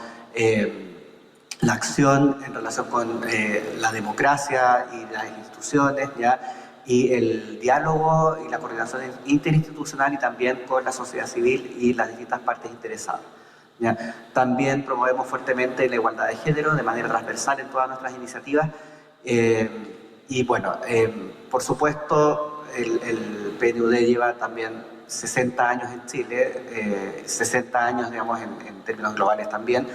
la acción en relación con la democracia y las instituciones, ¿ya? y el diálogo y la coordinación interinstitucional y también con la sociedad civil y las distintas partes interesadas. ¿Ya? También promovemos fuertemente la igualdad de género de manera transversal en todas nuestras iniciativas. Y bueno, por supuesto, el PNUD lleva también 60 años en Chile, 60 años, digamos, en términos globales también,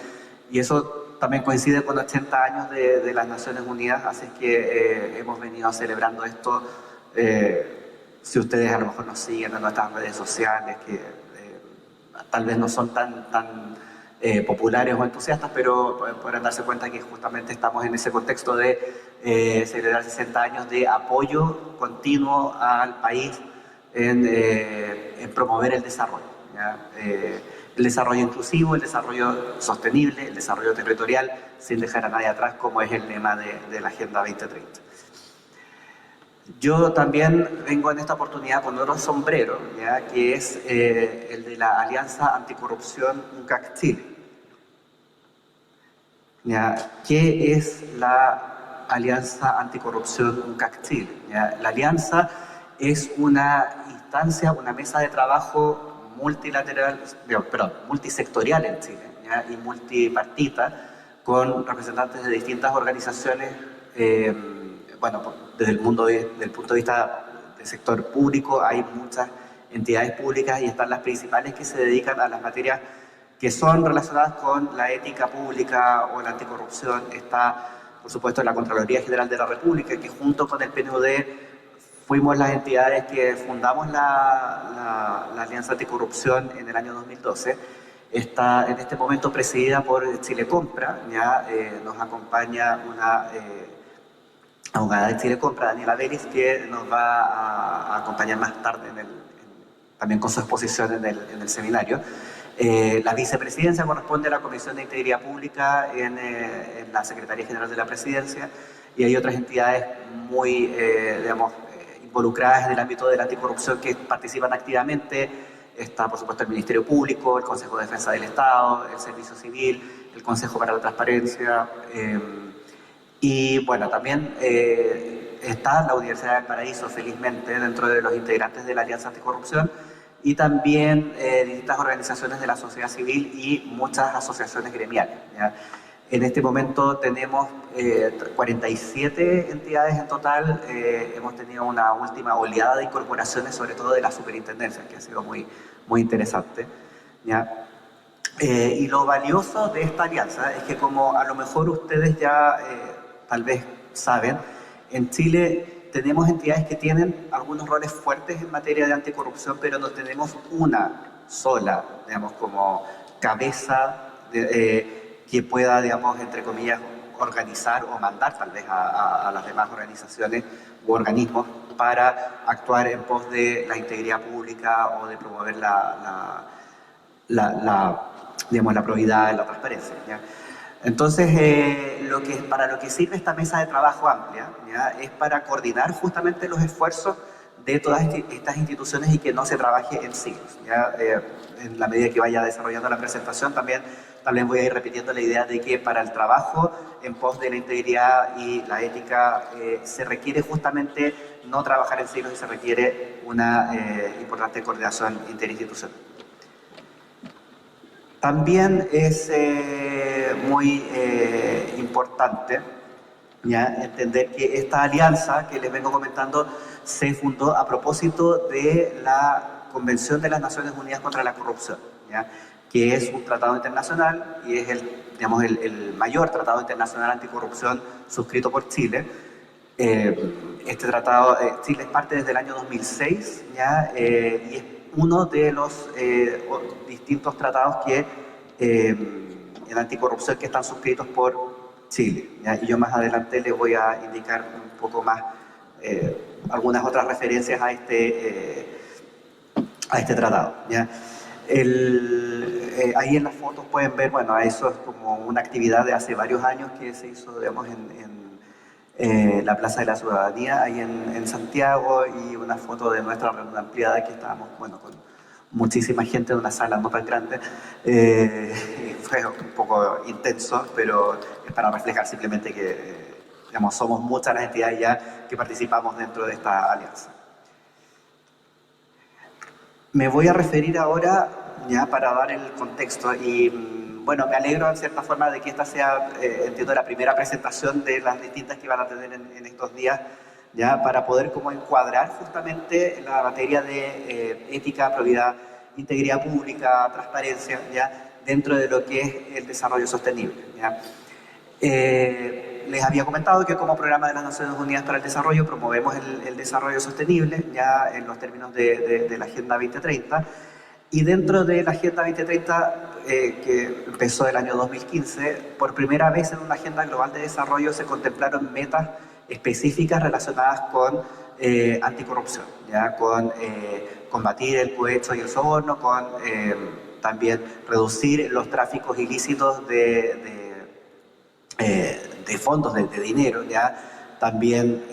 y eso también coincide con 80 años de las Naciones Unidas, así que hemos venido celebrando esto. Si ustedes a lo mejor nos siguen en nuestras redes sociales, que tal vez no son tan populares o entusiastas, pero podrán darse cuenta que justamente estamos en ese contexto de celebrar 60 años de apoyo continuo al país en promover el desarrollo. ¿Ya? El desarrollo inclusivo, el desarrollo sostenible, el desarrollo territorial, sin dejar a nadie atrás, como es el lema de la Agenda 2030. Yo también vengo en esta oportunidad con otro sombrero, ¿ya? Que es el de la Alianza Anticorrupción UNCAC Chile. ¿Ya? ¿Qué es la Alianza Anticorrupción UNCAC Chile? ¿Ya? La alianza es una instancia, una mesa de trabajo multisectorial en Chile, ¿ya? Y multipartita, con representantes de distintas organizaciones, desde el punto de vista del sector público hay muchas entidades públicas y están las principales que se dedican a las materias que son relacionadas con la ética pública o la anticorrupción. Está, por supuesto, la Contraloría General de la República, que junto con el PNUD fuimos las entidades que fundamos la Alianza Anticorrupción en el año 2012. Está en este momento presidida por Chile Compra, ¿ya? Nos acompaña una abogada de Chile Compra, Daniela Vélez, que nos va a acompañar más tarde también con su exposición en el seminario. La vicepresidencia corresponde a la Comisión de Integridad Pública en la Secretaría General de la Presidencia, y hay otras entidades muy, involucradas en el ámbito de la anticorrupción que participan activamente. Está, por supuesto, el Ministerio Público, el Consejo de Defensa del Estado, el Servicio Civil, el Consejo para la Transparencia, y bueno, también está la Universidad del Paraíso, felizmente, dentro de los integrantes de la Alianza Anticorrupción, y también distintas organizaciones de la sociedad civil y muchas asociaciones gremiales, ¿ya? En este momento tenemos 47 entidades en total. Hemos tenido una última oleada de incorporaciones, sobre todo de la superintendencia, que ha sido muy, muy interesante, ¿ya? Y lo valioso de esta alianza es que, como a lo mejor ustedes ya tal vez saben, en Chile tenemos entidades que tienen algunos roles fuertes en materia de anticorrupción, pero no tenemos una sola, digamos, como cabeza que pueda, digamos, entre comillas, organizar o mandar tal vez a las demás organizaciones u organismos para actuar en pos de la integridad pública o de promover la probidad y la transparencia, ¿ya? Entonces, para lo que sirve esta mesa de trabajo amplia, ¿ya? Es para coordinar justamente los esfuerzos de todas estas instituciones y que no se trabaje en silos, ¿ya? En la medida que vaya desarrollando la presentación, también voy a ir repitiendo la idea de que para el trabajo en pos de la integridad y la ética se requiere justamente no trabajar en silos y se requiere una importante coordinación interinstitucional. También es muy importante, ¿ya?, entender que esta alianza que les vengo comentando se fundó a propósito de la Convención de las Naciones Unidas contra la Corrupción, ¿ya?, que es un tratado internacional y es el mayor tratado internacional anticorrupción suscrito por Chile. Este tratado, Chile es parte desde el año 2006, ¿ya? Y es uno de los distintos tratados en anticorrupción que están suscritos por Chile, ¿ya? Y yo más adelante les voy a indicar un poco más algunas otras referencias a este tratado, ¿ya? Ahí en las fotos pueden ver, bueno, eso es como una actividad de hace varios años que se hizo, digamos, en la Plaza de la Ciudadanía, ahí en Santiago, y una foto de nuestra reunión ampliada que estábamos, bueno, con muchísima gente en una sala no tan grande. Fue un poco intenso, pero es para reflejar simplemente que digamos, somos muchas las entidades ya que participamos dentro de esta alianza. Me voy a referir ahora, ya para dar el contexto, y bueno, me alegro en cierta forma de que esta sea, entiendo, la primera presentación de las distintas que van a tener en estos días, ya para poder como encuadrar justamente la materia de ética, probidad, integridad pública, transparencia, ya dentro de lo que es el desarrollo sostenible. ¿Ya? Les había comentado que como programa de las Naciones Unidas para el Desarrollo promovemos el desarrollo sostenible ya en los términos de la Agenda 2030, y dentro de la Agenda 2030 que empezó el año 2015, por primera vez en una Agenda Global de Desarrollo se contemplaron metas específicas relacionadas con anticorrupción, ¿ya? Con combatir el cohecho y el soborno, con también reducir los tráficos ilícitos de fondos, de dinero, ¿ya? También,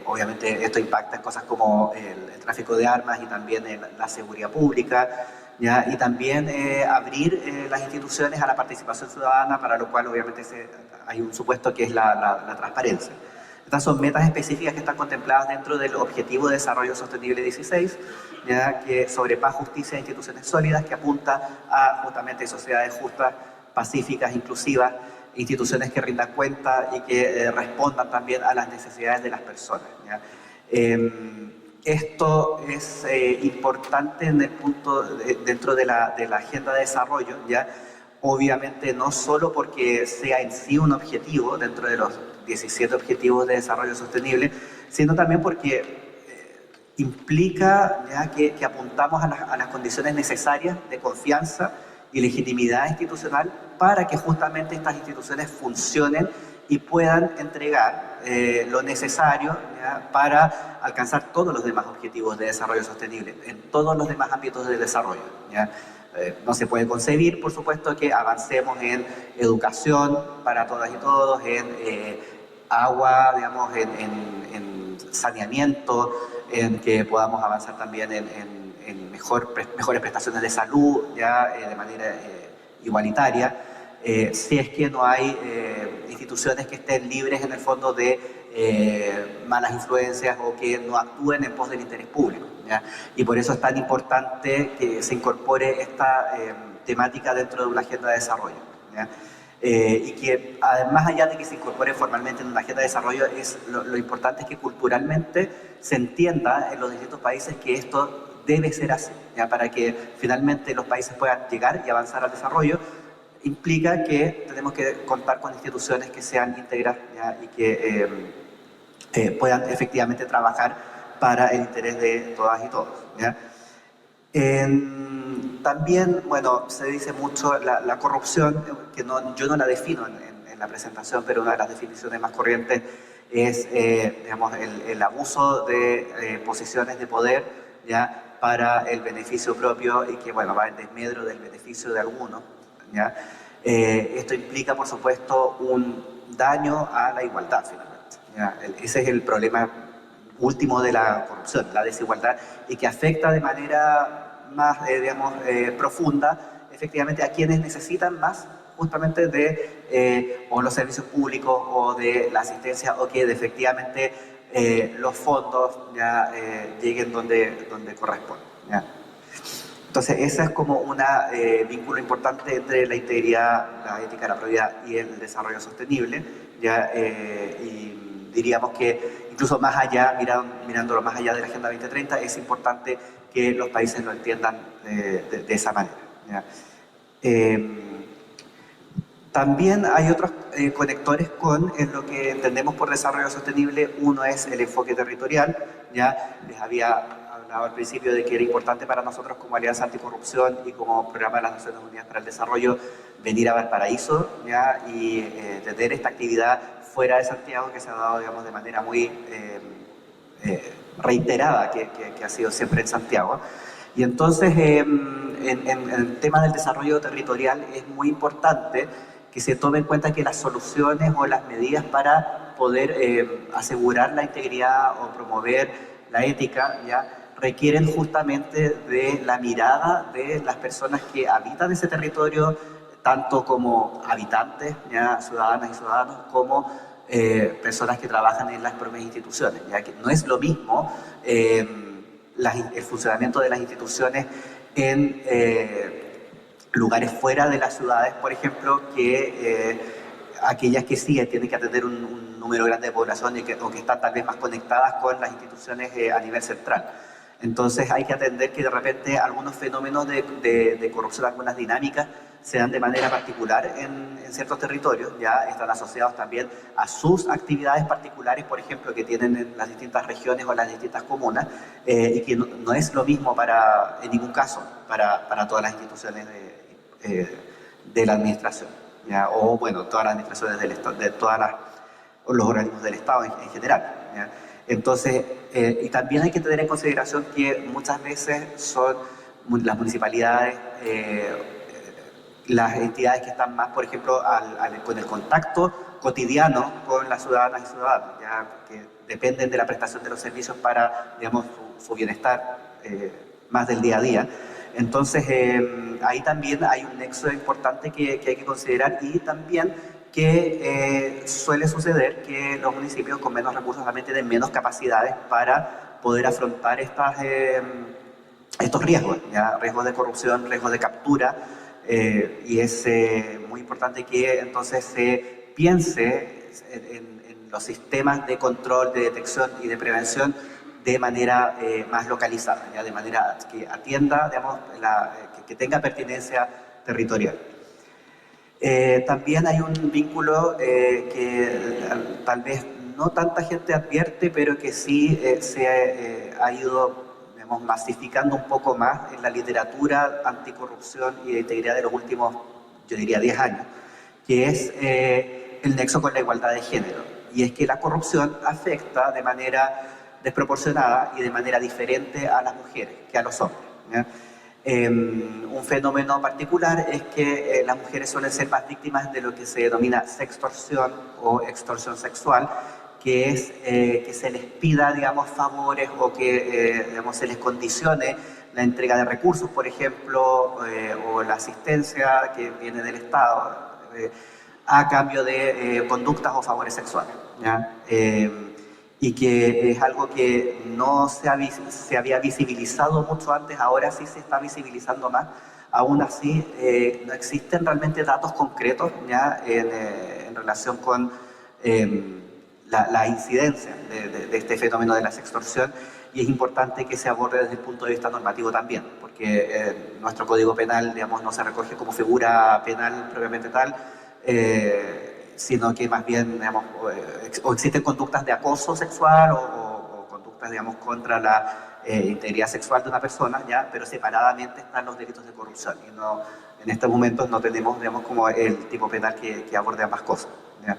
obviamente, esto impacta en cosas como el tráfico de armas y también la seguridad pública, ¿ya? Y también abrir las instituciones a la participación ciudadana, para lo cual, obviamente, hay un supuesto que es la transparencia. Estas son metas específicas que están contempladas dentro del Objetivo de Desarrollo Sostenible 16, ¿ya? Que sobre paz, justicia e instituciones sólidas, que apunta a justamente sociedades justas, pacíficas, inclusivas, instituciones que rindan cuenta y que respondan también a las necesidades de las personas, ¿ya? Esto es importante en el punto dentro de la agenda de desarrollo, ¿ya? Obviamente no solo porque sea en sí un objetivo dentro de los 17 objetivos de desarrollo sostenible, sino también porque implica, ¿ya? que apuntamos a las condiciones necesarias de confianza y legitimidad institucional para que justamente estas instituciones funcionen y puedan entregar lo necesario, ¿ya? Para alcanzar todos los demás objetivos de desarrollo sostenible, en todos los demás ámbitos del desarrollo, ¿ya? No se puede concebir, por supuesto, que avancemos en educación para todas y todos, en agua, digamos, en saneamiento, en que podamos avanzar también en mejores prestaciones de salud, ya de manera igualitaria, si es que no hay instituciones que estén libres en el fondo de malas influencias o que no actúen en pos del interés público, ¿ya? Y por eso es tan importante que se incorpore esta temática dentro de una agenda de desarrollo, ¿ya? Y que además allá de que se incorpore formalmente en una agenda de desarrollo, lo importante es que culturalmente se entienda en los distintos países que esto debe ser así, ¿ya? Para que finalmente los países puedan llegar y avanzar al desarrollo. Implica que tenemos que contar con instituciones que sean íntegras, ¿ya? Y que puedan efectivamente trabajar para el interés de todas y todos, ¿ya? También, bueno, se dice mucho la corrupción, que yo no la defino en la presentación, pero una de las definiciones más corrientes es, digamos, el abuso de posiciones de poder, ¿ya? Para el beneficio propio y que, bueno, va en desmedro del beneficio de algunos, ¿ya? Esto implica, por supuesto, un daño a la igualdad, finalmente, ¿ya? Ese es el problema último de la corrupción, la desigualdad, y que afecta de manera más, digamos, profunda, efectivamente, a quienes necesitan más justamente de o los servicios públicos o de la asistencia, o que efectivamente los fondos ya lleguen donde corresponde, ¿ya? Entonces, ese es como un vínculo importante entre la integridad, la ética, la probidad y el desarrollo sostenible, ¿ya? Y diríamos que incluso más allá, mirándolo más allá de la Agenda 2030, es importante que los países lo entiendan de esa manera, ¿ya? También hay otros conectores con lo que entendemos por desarrollo sostenible. Uno es el enfoque territorial, ¿ya? Les había hablado al principio de que era importante para nosotros como Alianza Anticorrupción y como Programa de las Naciones Unidas para el Desarrollo venir a Valparaíso, ¿ya? Y tener esta actividad fuera de Santiago, que se ha dado, digamos, de manera muy reiterada, que ha sido siempre en Santiago. Y entonces, en el tema del desarrollo territorial es muy importante que se tome en cuenta que las soluciones o las medidas para poder asegurar la integridad o promover la ética, ¿ya? Requieren justamente de la mirada de las personas que habitan ese territorio, tanto como habitantes, ¿ya? Ciudadanas y ciudadanos, como personas que trabajan en las propias instituciones, ya que no es lo mismo el funcionamiento de las instituciones en lugares fuera de las ciudades, por ejemplo, que aquellas que sí tienen que atender un número grande de población o que están tal vez más conectadas con las instituciones a nivel central. Entonces hay que atender que de repente algunos fenómenos de corrupción, algunas dinámicas, se dan de manera particular en ciertos territorios, ya están asociados también a sus actividades particulares, por ejemplo, que tienen en las distintas regiones o las distintas comunas, y que no es lo mismo en ningún caso para todas las instituciones de la administración, ¿ya? O bueno, todas las administraciones del Estado, de los organismos del Estado en general, ¿ya? Entonces, y también hay que tener en consideración que muchas veces son las municipalidades, las entidades que están más, por ejemplo, con el contacto cotidiano con las ciudadanas y ciudadanos, ya que dependen de la prestación de los servicios para, digamos, su bienestar más del día a día. Entonces, ahí también hay un nexo importante que hay que considerar, y también que suele suceder que los municipios con menos recursos también tienen menos capacidades para poder afrontar estos riesgos, ¿ya? Riesgos de corrupción, riesgos de captura, y es muy importante que entonces se piense en los sistemas de control, de detección y de prevención de manera más localizada, ¿ya? De manera que atienda, digamos, que tenga pertinencia territorial. También hay un vínculo que tal vez no tanta gente advierte, pero que sí se ha ido, digamos, masificando un poco más en la literatura anticorrupción y de integridad de los últimos, yo diría, 10 años, que es el nexo con la igualdad de género. Y es que la corrupción afecta de manera desproporcionada y de manera diferente a las mujeres que a los hombres, ¿ya? Un fenómeno particular es que las mujeres suelen ser más víctimas de lo que se denomina sextorsión o extorsión sexual, que es que se les pida, digamos, favores o que digamos, se les condicione la entrega de recursos, por ejemplo, o la asistencia que viene del Estado a cambio de conductas o favores sexuales, ¿ya? Y que es algo que no se había visibilizado mucho antes, ahora sí se está visibilizando más. Aún así, no existen realmente datos concretos, ¿ya? En relación con la incidencia de este fenómeno de la sextorsión, y es importante que se aborde desde el punto de vista normativo también, porque nuestro Código Penal, digamos, no se recoge como figura penal propiamente tal, sino que más bien, digamos, o existen conductas de acoso sexual o conductas, digamos, contra la integridad sexual de una persona, ¿ya? Pero separadamente están los delitos de corrupción, y no, en estos momentos no tenemos, digamos, como el tipo penal que aborde ambas cosas, ¿ya?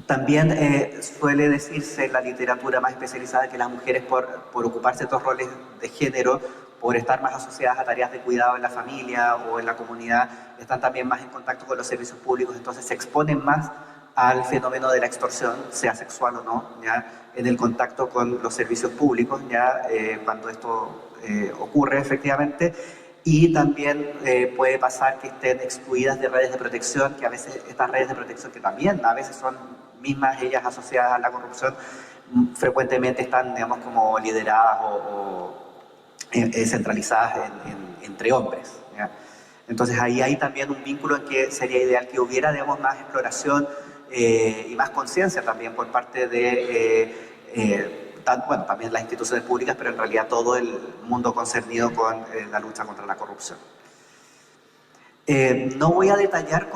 También suele decirse en la literatura más especializada que las mujeres, por ocupar ciertos roles de género, por estar más asociadas a tareas de cuidado en la familia o en la comunidad, están también más en contacto con los servicios públicos, entonces se exponen más al fenómeno de la extorsión, sea sexual o no, ¿ya? En el contacto con los servicios públicos, ¿ya? Cuando esto ocurre efectivamente. Y también puede pasar que estén excluidas de redes de protección, que a veces estas redes de protección, que también a veces son mismas ellas asociadas a la corrupción, frecuentemente están, digamos, como lideradas o centralizadas entre hombres, ¿ya? Entonces ahí hay también un vínculo en que sería ideal que hubiera, digamos, más exploración y más conciencia también por parte de bueno, también las instituciones públicas, pero en realidad todo el mundo concernido con la lucha contra la corrupción. No voy a detallar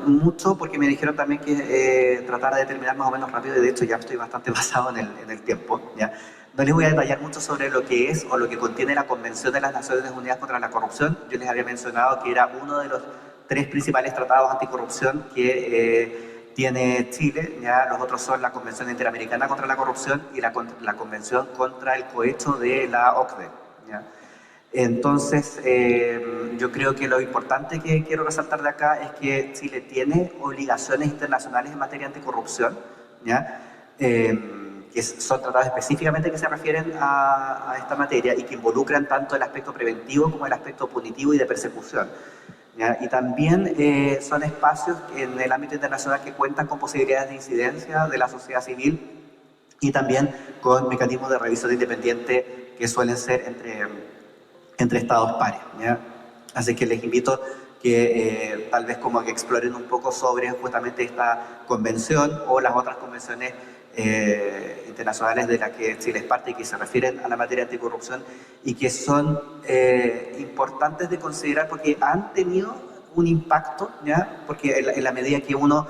mucho porque me dijeron también que tratara de terminar más o menos rápido, y de hecho ya estoy bastante basado en el tiempo, ¿ya? No les voy a detallar mucho sobre lo que es o lo que contiene la Convención de las Naciones Unidas contra la Corrupción. Yo les había mencionado que era uno de los 3 principales tratados anticorrupción que tiene Chile, ¿ya? Los otros son la Convención Interamericana contra la Corrupción y la Convención contra el Cohecho de la OCDE, ¿ya? Entonces, yo creo que lo importante que quiero resaltar de acá es que Chile tiene obligaciones internacionales en materia anticorrupción, ¿ya? Que son tratados específicamente que se refieren a esta materia y que involucran tanto el aspecto preventivo como el aspecto punitivo y de persecución, ¿ya? Y también son espacios en el ámbito internacional que cuentan con posibilidades de incidencia de la sociedad civil y también con mecanismos de revisión independiente que suelen ser entre estados pares, ¿ya? Así que les invito que tal vez como que exploren un poco sobre justamente esta convención o las otras convenciones internacionales de las que Chile es parte y que se refieren a la materia anticorrupción y que son importantes de considerar porque han tenido un impacto, ¿ya? Porque en la medida que uno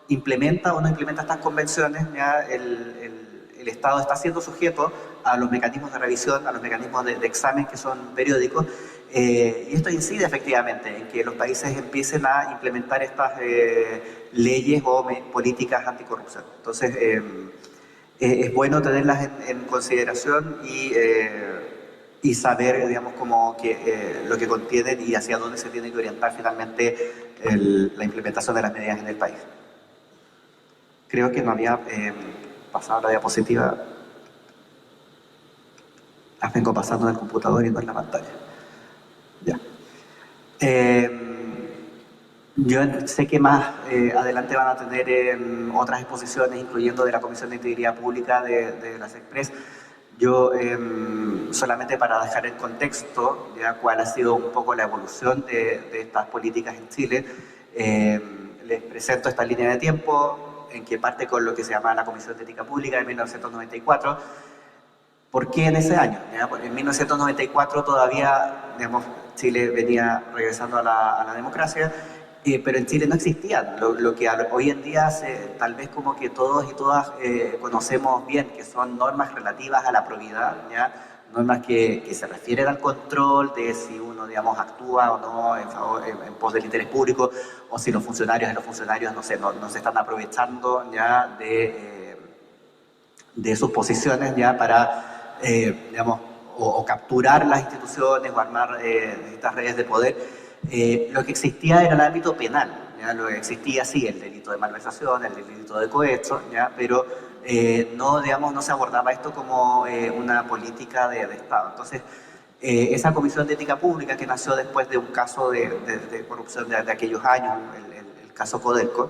implementa estas convenciones, ¿ya? El Estado está siendo sujeto a los mecanismos de revisión, a los mecanismos de examen que son periódicos, y esto incide efectivamente en que los países empiecen a implementar estas leyes o políticas anticorrupción. Entonces, es bueno tenerlas en consideración y saber, digamos, como que lo que contienen y hacia dónde se tiene que orientar finalmente la implementación de las medidas en el país. Creo que no había pasado la diapositiva. Las vengo pasando en el computador y no en la pantalla. Ya. Yo sé que más adelante van a tener otras exposiciones, incluyendo de la Comisión de Integridad Pública de la SECPRES. Yo, solamente para dejar el contexto, ya cuál ha sido un poco la evolución de estas políticas en Chile, les presento esta línea de tiempo en que parte con lo que se llama la Comisión de Ética Pública de 1994. ¿Por qué en ese año? ¿Ya? Porque en 1994 todavía, digamos, Chile venía regresando a la democracia, pero en Chile no existían lo que hoy en día tal vez como que todos y todas conocemos bien, que son normas relativas a la probidad, ¿ya? Normas que se refieren al control de si uno, digamos, actúa o no en pos del interés público, o si los funcionarios no se están aprovechando ya de sus posiciones ya para, digamos, o capturar las instituciones o armar estas redes de poder. Lo que existía era el ámbito penal, ¿ya? Lo que existía, sí, el delito de malversación, el delito de cohecho, ¿ya? Pero no, digamos, no se abordaba esto como una política de Estado. Entonces, esa Comisión de Ética Pública que nació después de un caso de corrupción de aquellos años, el caso Codelco,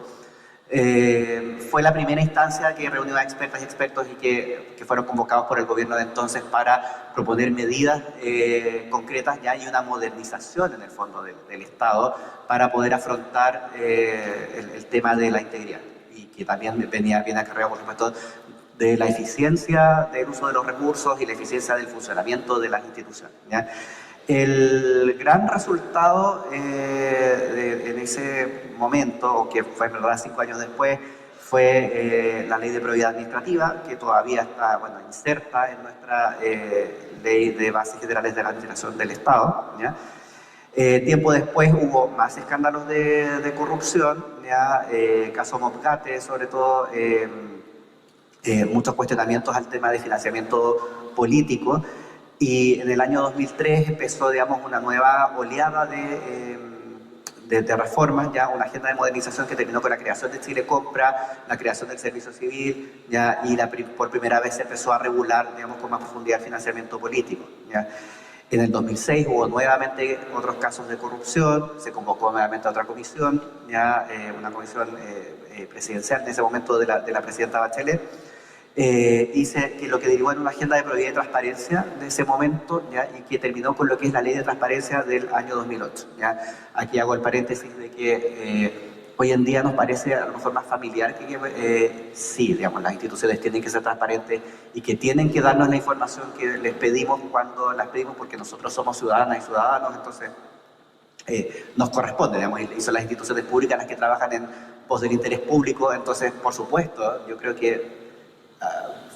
fue la primera instancia que reunió a expertas y expertos y que fueron convocados por el gobierno de entonces para proponer medidas concretas ya y una modernización en el fondo del Estado para poder afrontar el tema de la integridad y que también viene acarreado, por supuesto, de la eficiencia del uso de los recursos y la eficiencia del funcionamiento de las instituciones, ¿ya? El gran resultado en ese momento, o que fue en verdad 5 años después, fue la Ley de Probidad Administrativa, que todavía está, bueno, inserta en nuestra Ley de Bases Generales de la Administración del Estado, ¿ya? Tiempo después hubo más escándalos de corrupción, ¿ya? Caso Mopgate, sobre todo, muchos cuestionamientos al tema de financiamiento político. Y en el año 2003 empezó, digamos, una nueva oleada de reformas, ya una agenda de modernización que terminó con la creación de Chile Compra, la creación del Servicio Civil, ya, y por primera vez se empezó a regular, digamos, con más profundidad el financiamiento político, ya. En el 2006 hubo nuevamente otros casos de corrupción, se convocó nuevamente a otra comisión, ya, una comisión presidencial en ese momento de la presidenta Bachelet. Dice que lo que derivó en una agenda de probidad y transparencia de ese momento, ¿ya? Y que terminó con lo que es la Ley de Transparencia del año 2008. ¿Ya? Aquí hago el paréntesis de que hoy en día nos parece a lo mejor más familiar que sí, digamos, las instituciones tienen que ser transparentes y que tienen que darnos la información que les pedimos cuando las pedimos, porque nosotros somos ciudadanas y ciudadanos, entonces nos corresponde, digamos, y son las instituciones públicas las que trabajan en pos del interés público. Entonces, por supuesto, yo creo que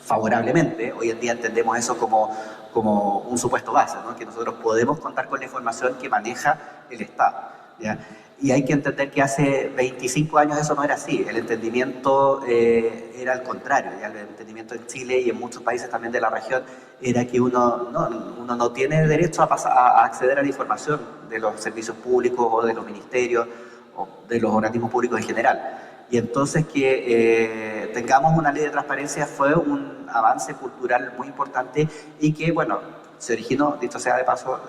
favorablemente, hoy en día entendemos eso como un supuesto base, ¿no? Que nosotros podemos contar con la información que maneja el Estado, ¿ya? Y hay que entender que hace 25 años eso no era así, el entendimiento era al contrario, ¿ya? El entendimiento en Chile y en muchos países también de la región era que uno no tiene derecho a acceder a la información de los servicios públicos o de los ministerios o de los organismos públicos en general. Y entonces que tengamos una ley de transparencia fue un avance cultural muy importante y que, bueno, se originó, dicho sea de paso,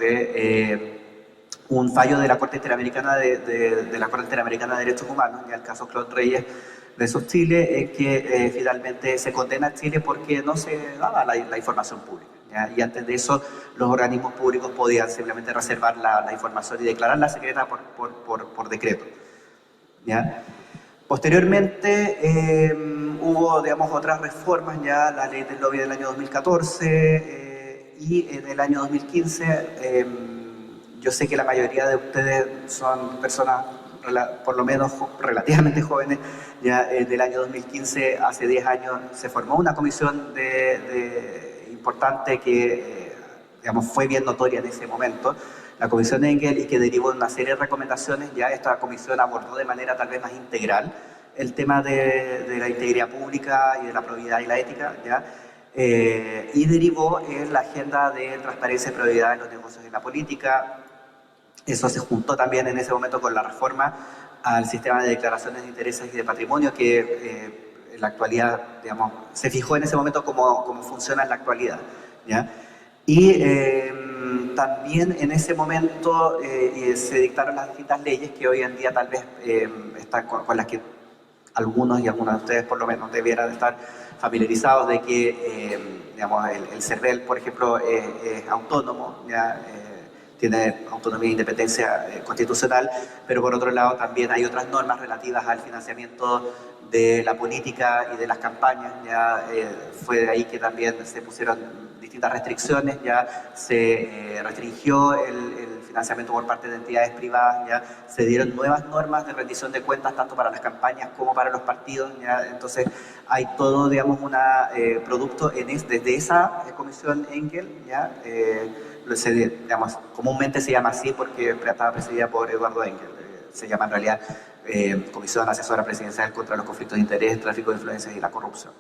un fallo de la Corte Interamericana de la Corte Interamericana de Derechos Humanos, ya el caso Claude Reyes versus Chile, en que finalmente se condena a Chile porque no se daba la información pública. ¿Ya? Y antes de eso, los organismos públicos podían simplemente reservar la información y declararla secreta por decreto. ¿Ya? Posteriormente hubo, digamos, otras reformas, ya la ley del lobby del año 2014 y en el año 2015 yo sé que la mayoría de ustedes son personas por lo menos relativamente jóvenes. Ya del año 2015, hace 10 años, se formó una comisión importante que digamos, fue bien notoria en ese momento, la Comisión Engel, y que derivó en una serie de recomendaciones. Ya esta comisión abordó de manera tal vez más integral el tema de la integridad pública y de la probidad y la ética, ¿ya? Y derivó en la agenda de transparencia y probidad en los negocios y la política. Eso se juntó también en ese momento con la reforma al sistema de declaraciones de intereses y de patrimonio que en la actualidad, digamos, se fijó en ese momento cómo funciona en la actualidad, ¿ya? Y también en ese momento se dictaron las distintas leyes que hoy en día tal vez están con las que algunos y algunas de ustedes por lo menos debieran estar familiarizados, de que digamos, el CERVEL, por ejemplo, es autónomo, ¿ya? Tiene autonomía e independencia constitucional, pero por otro lado también hay otras normas relativas al financiamiento de la política y de las campañas. Ya fue de ahí que también se pusieron distintas restricciones, ya se restringió el financiamiento por parte de entidades privadas, ya se dieron nuevas normas de rendición de cuentas tanto para las campañas como para los partidos, ya. Entonces hay todo, digamos, un producto desde esa comisión Engel, ya. Digamos, comúnmente se llama así porque estaba presidida por Eduardo Engel. Se llama en realidad Comisión Asesora Presidencial contra los Conflictos de Interés, Tráfico de Influencias y la Corrupción.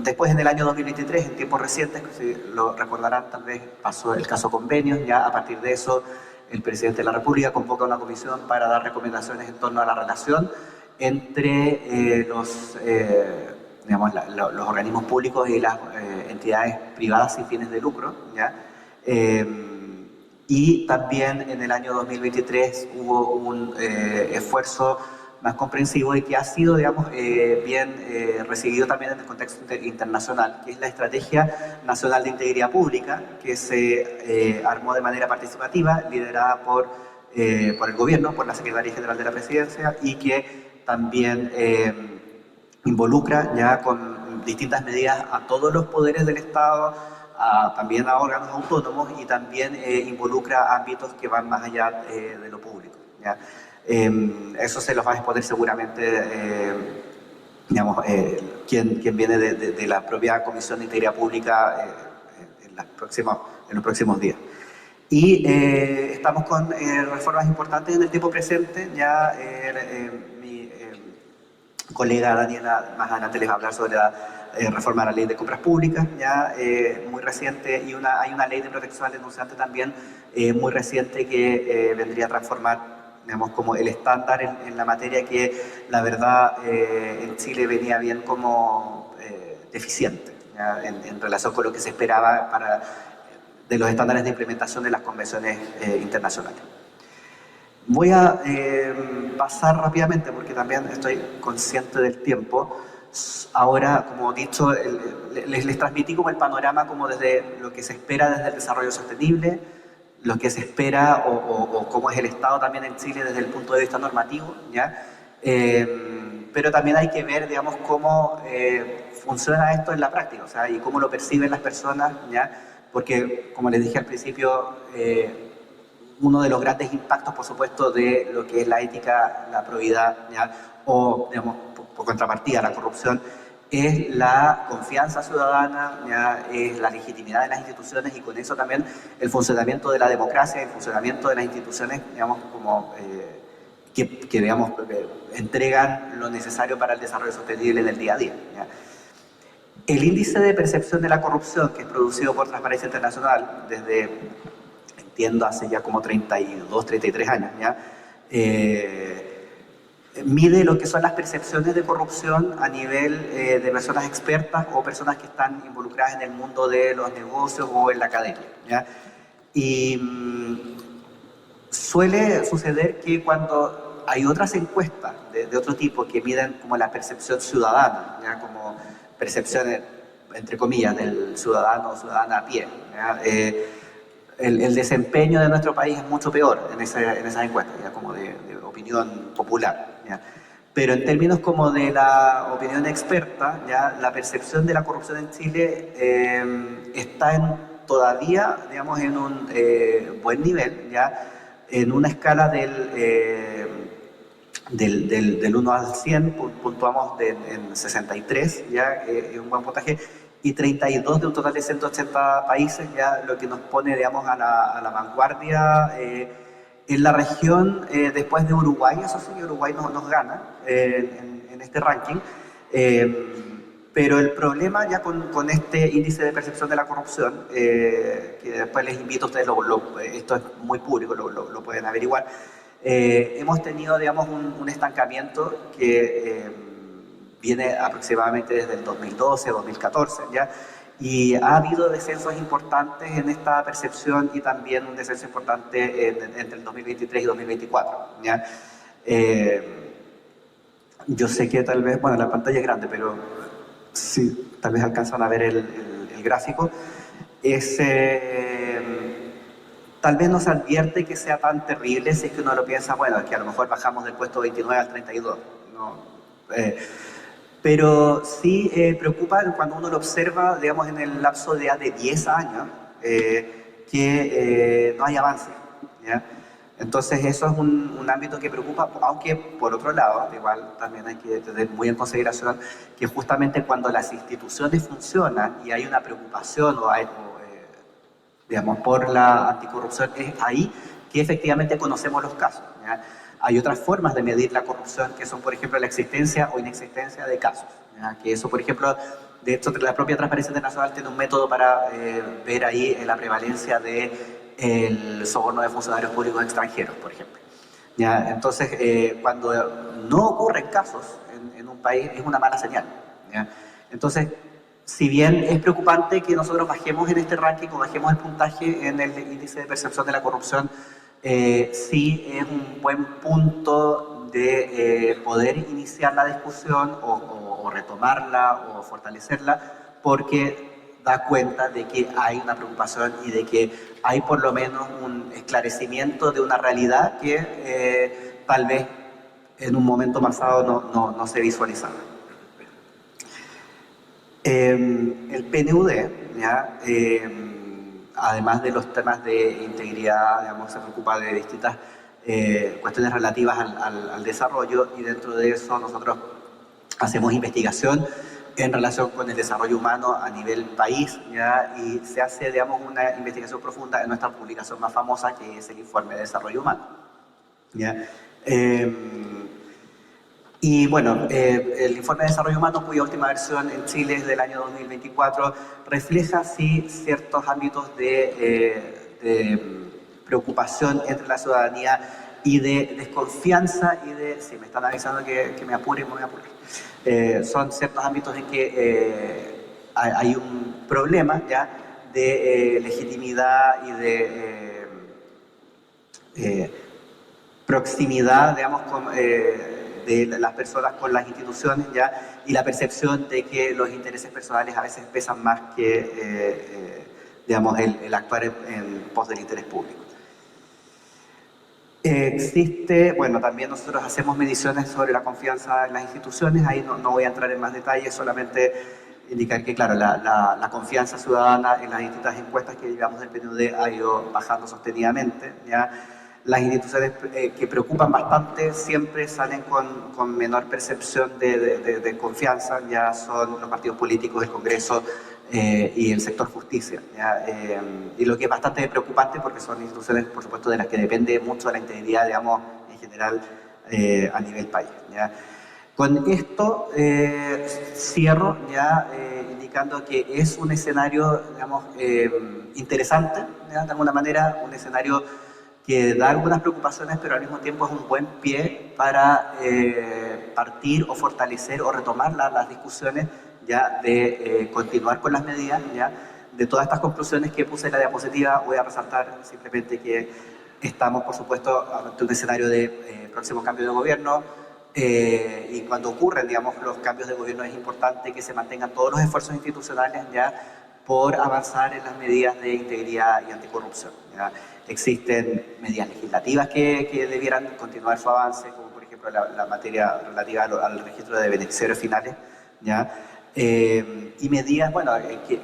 Después, en el año 2023, en tiempos recientes, si lo recordarán, tal vez pasó el caso Convenios. Ya a partir de eso, el presidente de la República convoca una comisión para dar recomendaciones en torno a la relación entre digamos, los organismos públicos y las entidades privadas sin fines de lucro, ¿ya? Y también en el año 2023 hubo un esfuerzo más comprensivo y que ha sido, digamos, bien recibido también en el contexto internacional, que es la Estrategia Nacional de Integridad Pública, que se armó de manera participativa, liderada por el gobierno, por la Secretaría General de la Presidencia, y que también involucra ya con distintas medidas a todos los poderes del Estado, también a órganos autónomos, y también involucra ámbitos que van más allá de lo público, ¿ya? Eso se los va a exponer seguramente digamos, quien viene de la propia Comisión de Integridad Pública en los próximos días. Y estamos con reformas importantes en el tiempo presente. Ya mi colega Daniela más adelante les va a hablar sobre la reforma de la ley de compras públicas, ya muy reciente, y hay una ley de protección al denunciante también muy reciente que vendría a transformar, digamos, como el estándar en la materia que la verdad en Chile venía bien como deficiente, ¿ya? En relación con lo que se esperaba de los estándares de implementación de las convenciones internacionales. Voy a pasar rápidamente porque también estoy consciente del tiempo. Ahora, como he dicho, les transmití como el panorama como desde lo que se espera desde el desarrollo sostenible, lo que se espera o cómo es el Estado también en Chile desde el punto de vista normativo, ¿ya? Pero también hay que ver, digamos, cómo funciona esto en la práctica, o sea, y cómo lo perciben las personas, ¿ya? Porque, como les dije al principio, uno de los grandes impactos, por supuesto, de lo que es la ética, la probidad, ¿ya? O, digamos, por contrapartida, la corrupción, es la confianza ciudadana, ¿ya? Es la legitimidad de las instituciones, y con eso también el funcionamiento de la democracia, el funcionamiento de las instituciones, digamos, como que digamos, entregan lo necesario para el desarrollo sostenible en el día a día, ¿ya? El índice de percepción de la corrupción, que es producido por Transparencia Internacional desde, entiendo, hace ya como 32, 33 años, ¿ya? Mide lo que son las percepciones de corrupción a nivel de personas expertas o personas que están involucradas en el mundo de los negocios o en la academia, ¿ya? Y suele suceder que cuando hay otras encuestas de otro tipo que miden como la percepción ciudadana, ¿ya? Como percepción, entre comillas, del ciudadano o ciudadana a pie, ¿ya? El desempeño de nuestro país es mucho peor en esas encuestas, ¿ya? Como de opinión popular, ¿ya? Pero en términos como de la opinión experta, ¿ya? La percepción de la corrupción en Chile está todavía, digamos, en un buen nivel, ¿ya? En una escala del 1 al 100, puntuamos en 63, ¿ya? Un buen puntaje, y 32 de un total de 180 países, ya lo que nos pone, digamos, a la vanguardia en la región, después de Uruguay. Eso sí, Uruguay nos gana en este ranking. Pero el problema ya con este índice de percepción de la corrupción, que después les invito a ustedes, esto es muy público, lo pueden averiguar, hemos tenido, digamos, un estancamiento que viene aproximadamente desde el 2012, 2014, ¿ya? Y ha habido descensos importantes en esta percepción y también un descenso importante entre el 2023 y 2024, ¿ya? Yo sé que tal vez, bueno, la pantalla es grande, pero sí, tal vez alcanzan a ver el gráfico. Tal vez no se advierte que sea tan terrible si es que uno lo piensa, bueno, es que a lo mejor bajamos del puesto 29 al 32, ¿no? Pero sí preocupa cuando uno lo observa, digamos, en el lapso de 10 años, que no hay avance, ¿ya? Entonces eso es un ámbito que preocupa, aunque por otro lado, igual también hay que tener muy en consideración que justamente cuando las instituciones funcionan y hay una preocupación digamos, por la anticorrupción, es ahí que efectivamente conocemos los casos, ¿ya? Hay otras formas de medir la corrupción que son, por ejemplo, la existencia o inexistencia de casos, ¿ya? Que eso, por ejemplo, de hecho, la propia Transparencia Internacional tiene un método para ver ahí la prevalencia del soborno de funcionarios públicos extranjeros, por ejemplo, ¿ya? Entonces, cuando no ocurren casos en un país, es una mala señal, ¿ya? Entonces, si bien es preocupante que nosotros bajemos en este ranking o bajemos el puntaje en el índice de percepción de la corrupción, sí es un buen punto de poder iniciar la discusión o retomarla o fortalecerla, porque da cuenta de que hay una preocupación y de que hay por lo menos un esclarecimiento de una realidad que tal vez en un momento pasado no se visualizaba. El PNUD, ¿ya? Además de los temas de integridad, digamos, se preocupa de distintas cuestiones relativas al desarrollo, y dentro de eso nosotros hacemos investigación en relación con el desarrollo humano a nivel país, ¿ya? Y se hace, digamos, una investigación profunda en nuestra publicación más famosa, que es el Informe de Desarrollo Humano, ¿ya? Y bueno, el Informe de Desarrollo Humano, cuya última versión en Chile es del año 2024, refleja sí ciertos ámbitos de preocupación entre la ciudadanía y de desconfianza y de, si me están avisando que me apure, me voy a apurar. Son ciertos ámbitos en que hay un problema, ¿ya? De legitimidad y de proximidad, digamos, de las personas con las instituciones, ¿ya? Y la percepción de que los intereses personales a veces pesan más que digamos, el actuar en pos del interés público. Existe, bueno, también nosotros hacemos mediciones sobre la confianza en las instituciones, ahí no voy a entrar en más detalles, solamente indicar que, claro, la confianza ciudadana en las distintas encuestas que llevamos del PNUD ha ido bajando sostenidamente, ¿ya? Las instituciones que preocupan bastante siempre salen con menor percepción de confianza, ya son los partidos políticos, el Congreso y el sector justicia, ¿ya? Y lo que es bastante preocupante porque son instituciones, por supuesto, de las que depende mucho de la integridad, digamos, en general a nivel país, ¿ya? Con esto cierro ya indicando que es un escenario, digamos, interesante, ¿ya? De alguna manera, un escenario que da algunas preocupaciones, pero al mismo tiempo es un buen pie para partir o fortalecer o retomar las discusiones, ya, de continuar con las medidas, ya, de todas estas conclusiones que puse en la diapositiva, voy a resaltar simplemente que estamos, por supuesto, ante un escenario de próximo cambio de gobierno, y cuando ocurren, digamos, los cambios de gobierno es importante que se mantengan todos los esfuerzos institucionales ya por avanzar en las medidas de integridad y anticorrupción. ¿Ya? Existen medidas legislativas que debieran continuar su avance, como por ejemplo la materia relativa al registro de beneficiarios finales, ¿ya? Y medidas, bueno,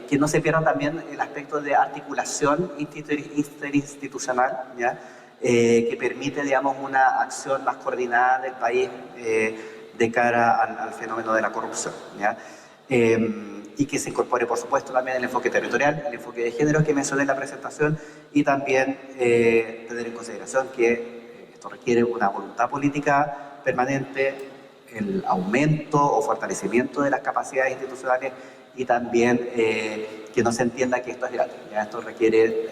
que no se pierdan también el aspecto de articulación interinstitucional, ¿ya? Que permite, digamos, una acción más coordinada del país de cara al fenómeno de la corrupción, ¿ya? Y que se incorpore, por supuesto, también el enfoque territorial, el enfoque de género que mencioné en la presentación, y también tener en consideración que esto requiere una voluntad política permanente, el aumento o fortalecimiento de las capacidades institucionales, y también que no se entienda que esto es gratis, ¿ya? Esto requiere,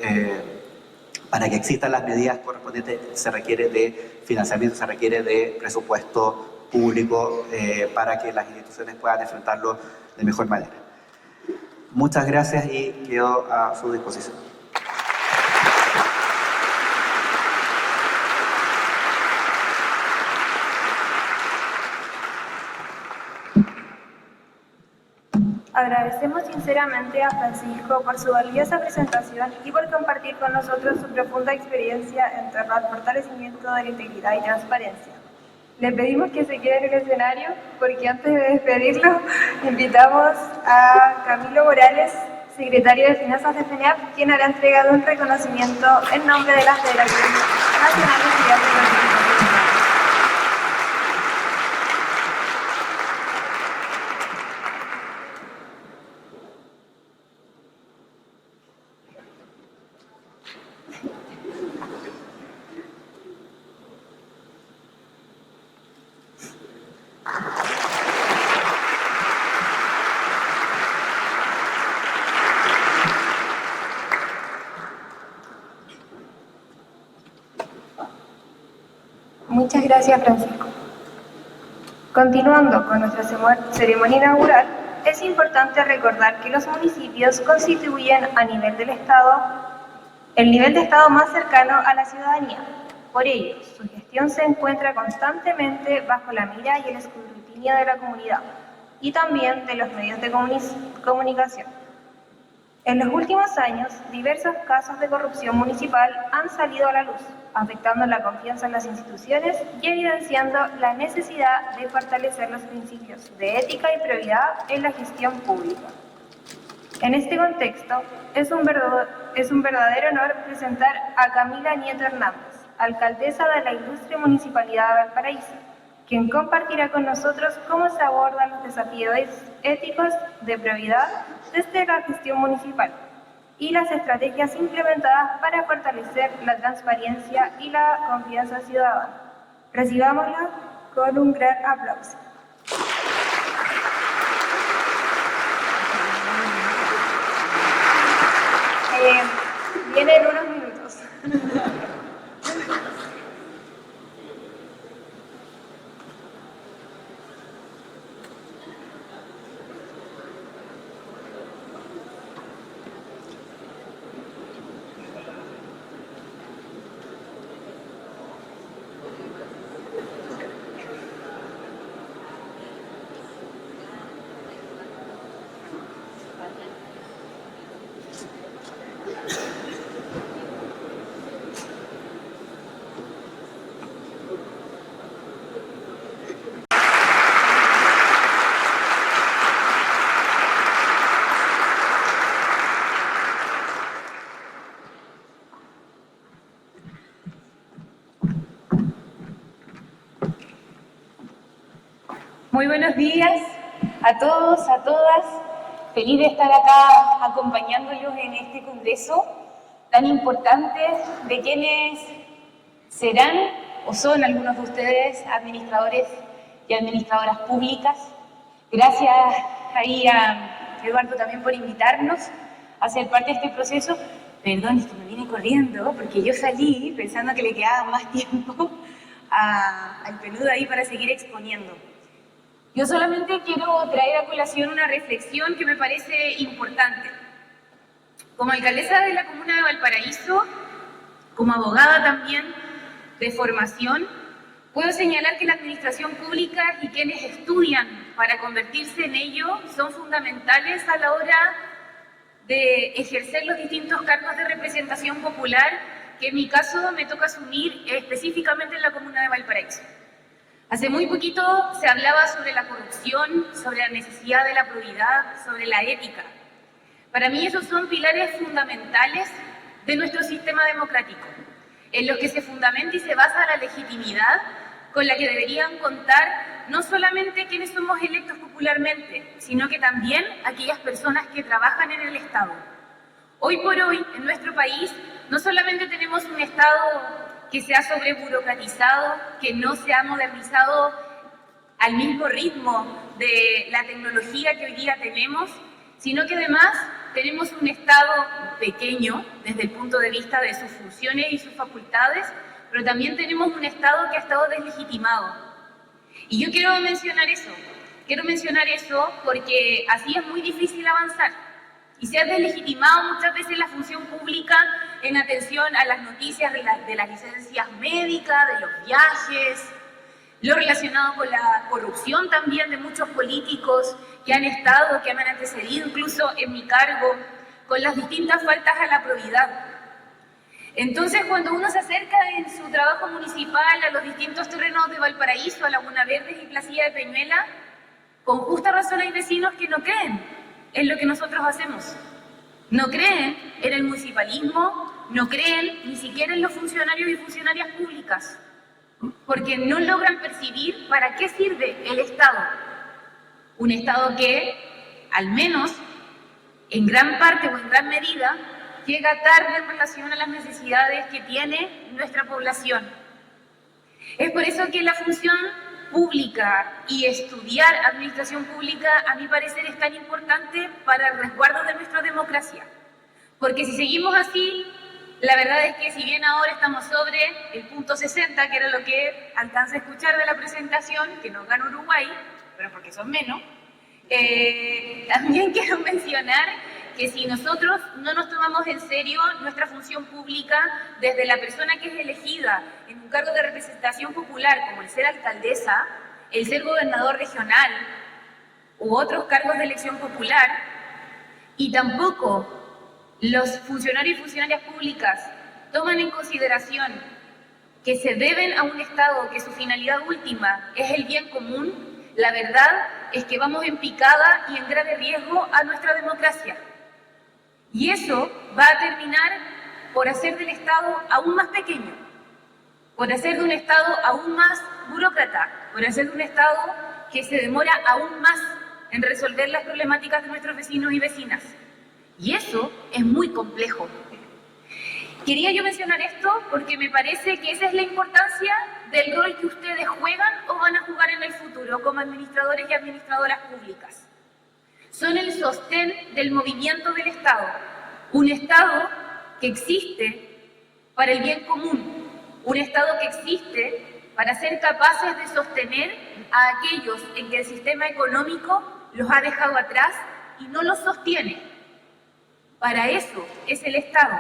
para que existan las medidas correspondientes, se requiere de financiamiento, se requiere de presupuesto público para que las instituciones puedan enfrentarlo de mejor manera. Muchas gracias y quedo a su disposición. Agradecemos sinceramente a Francisco por su valiosa presentación y por compartir con nosotros su profunda experiencia en torno al fortalecimiento de la integridad y transparencia. Le pedimos que se quede en el escenario porque antes de despedirlo invitamos a Camilo Morales, secretario de Finanzas de FENEAP, quien hará entrega de un reconocimiento en nombre de la Federación Nacional de Estudiantes de Administración. Muchas gracias, Francisco. Continuando con nuestra ceremonia inaugural, es importante recordar que los municipios constituyen a nivel del Estado el nivel de Estado más cercano a la ciudadanía. Por ello, su gestión se encuentra constantemente bajo la mira y el escrutinio de la comunidad y también de los medios de comunicación. En los últimos años, diversos casos de corrupción municipal han salido a la luz, afectando la confianza en las instituciones y evidenciando la necesidad de fortalecer los principios de ética y probidad en la gestión pública. En este contexto, es un verdadero honor presentar a Camila Nieto Hernández, alcaldesa de la ilustre Municipalidad de Valparaíso, quien compartirá con nosotros cómo se abordan los desafíos éticos de probidad desde la gestión municipal y las estrategias implementadas para fortalecer la transparencia y la confianza ciudadana. Recibámosla con un gran aplauso. Vienen unos minutos. Muy buenos días a todos, a todas. Feliz de estar acá acompañándolos en este congreso tan importante de quienes serán o son algunos de ustedes administradores y administradoras públicas. Gracias ahí a Eduardo también por invitarnos a ser parte de este proceso. Perdón, es que me vine corriendo porque yo salí pensando que le quedaba más tiempo al peludo ahí para seguir exponiendo. Yo solamente quiero traer a colación una reflexión que me parece importante. Como alcaldesa de la comuna de Valparaíso, como abogada también de formación, puedo señalar que la administración pública y quienes estudian para convertirse en ello son fundamentales a la hora de ejercer los distintos cargos de representación popular que en mi caso me toca asumir específicamente en la comuna de Valparaíso. Hace muy poquito se hablaba sobre la corrupción, sobre la necesidad de la probidad, sobre la ética. Para mí esos son pilares fundamentales de nuestro sistema democrático, en los que se fundamenta y se basa la legitimidad con la que deberían contar no solamente quienes somos electos popularmente, sino que también aquellas personas que trabajan en el Estado. Hoy por hoy, en nuestro país, no solamente tenemos un Estado que se ha sobreburocratizado, que no se ha modernizado al mismo ritmo de la tecnología que hoy día tenemos, sino que además tenemos un Estado pequeño desde el punto de vista de sus funciones y sus facultades, pero también tenemos un Estado que ha estado deslegitimado. Y yo quiero mencionar eso porque así es muy difícil avanzar. Y se ha deslegitimado muchas veces la función pública en atención a las noticias de las licencias médicas, de los viajes, lo relacionado con la corrupción también de muchos políticos que han estado, que me han antecedido incluso en mi cargo, con las distintas faltas a la probidad. Entonces, cuando uno se acerca en su trabajo municipal a los distintos terrenos de Valparaíso, a Laguna Verde y Placilla de Peñuela, con justa razón hay vecinos que no creen en lo que nosotros hacemos. No creen en el municipalismo, no creen ni siquiera en los funcionarios y funcionarias públicas, porque no logran percibir para qué sirve el Estado. Un Estado que, al menos, en gran parte o en gran medida, llega tarde en relación a las necesidades que tiene nuestra población. Es por eso que la función pública y estudiar administración pública, a mi parecer, es tan importante para el resguardo de nuestra democracia. Porque si seguimos así, la verdad es que si bien ahora estamos sobre el punto 60, que era lo que alcancé a escuchar de la presentación, que nos gana Uruguay, pero porque son menos, también quiero mencionar que si nosotros no nos tomamos en serio nuestra función pública, desde la persona que es elegida en un cargo de representación popular, como el ser alcaldesa, el ser gobernador regional u otros cargos de elección popular, y tampoco los funcionarios y funcionarias públicas toman en consideración que se deben a un Estado, que su finalidad última es el bien común, la verdad es que vamos en picada y en grave riesgo a nuestra democracia. Y eso va a terminar por hacer del Estado aún más pequeño, por hacer de un Estado aún más burócrata, por hacer de un Estado que se demora aún más en resolver las problemáticas de nuestros vecinos y vecinas. Y eso es muy complejo. Quería yo mencionar esto porque me parece que esa es la importancia del rol que ustedes juegan o van a jugar en el futuro como administradores y administradoras públicas. Son el sostén del movimiento del Estado. Un Estado que existe para el bien común. Un Estado que existe para ser capaces de sostener a aquellos en que el sistema económico los ha dejado atrás y no los sostiene. Para eso es el Estado.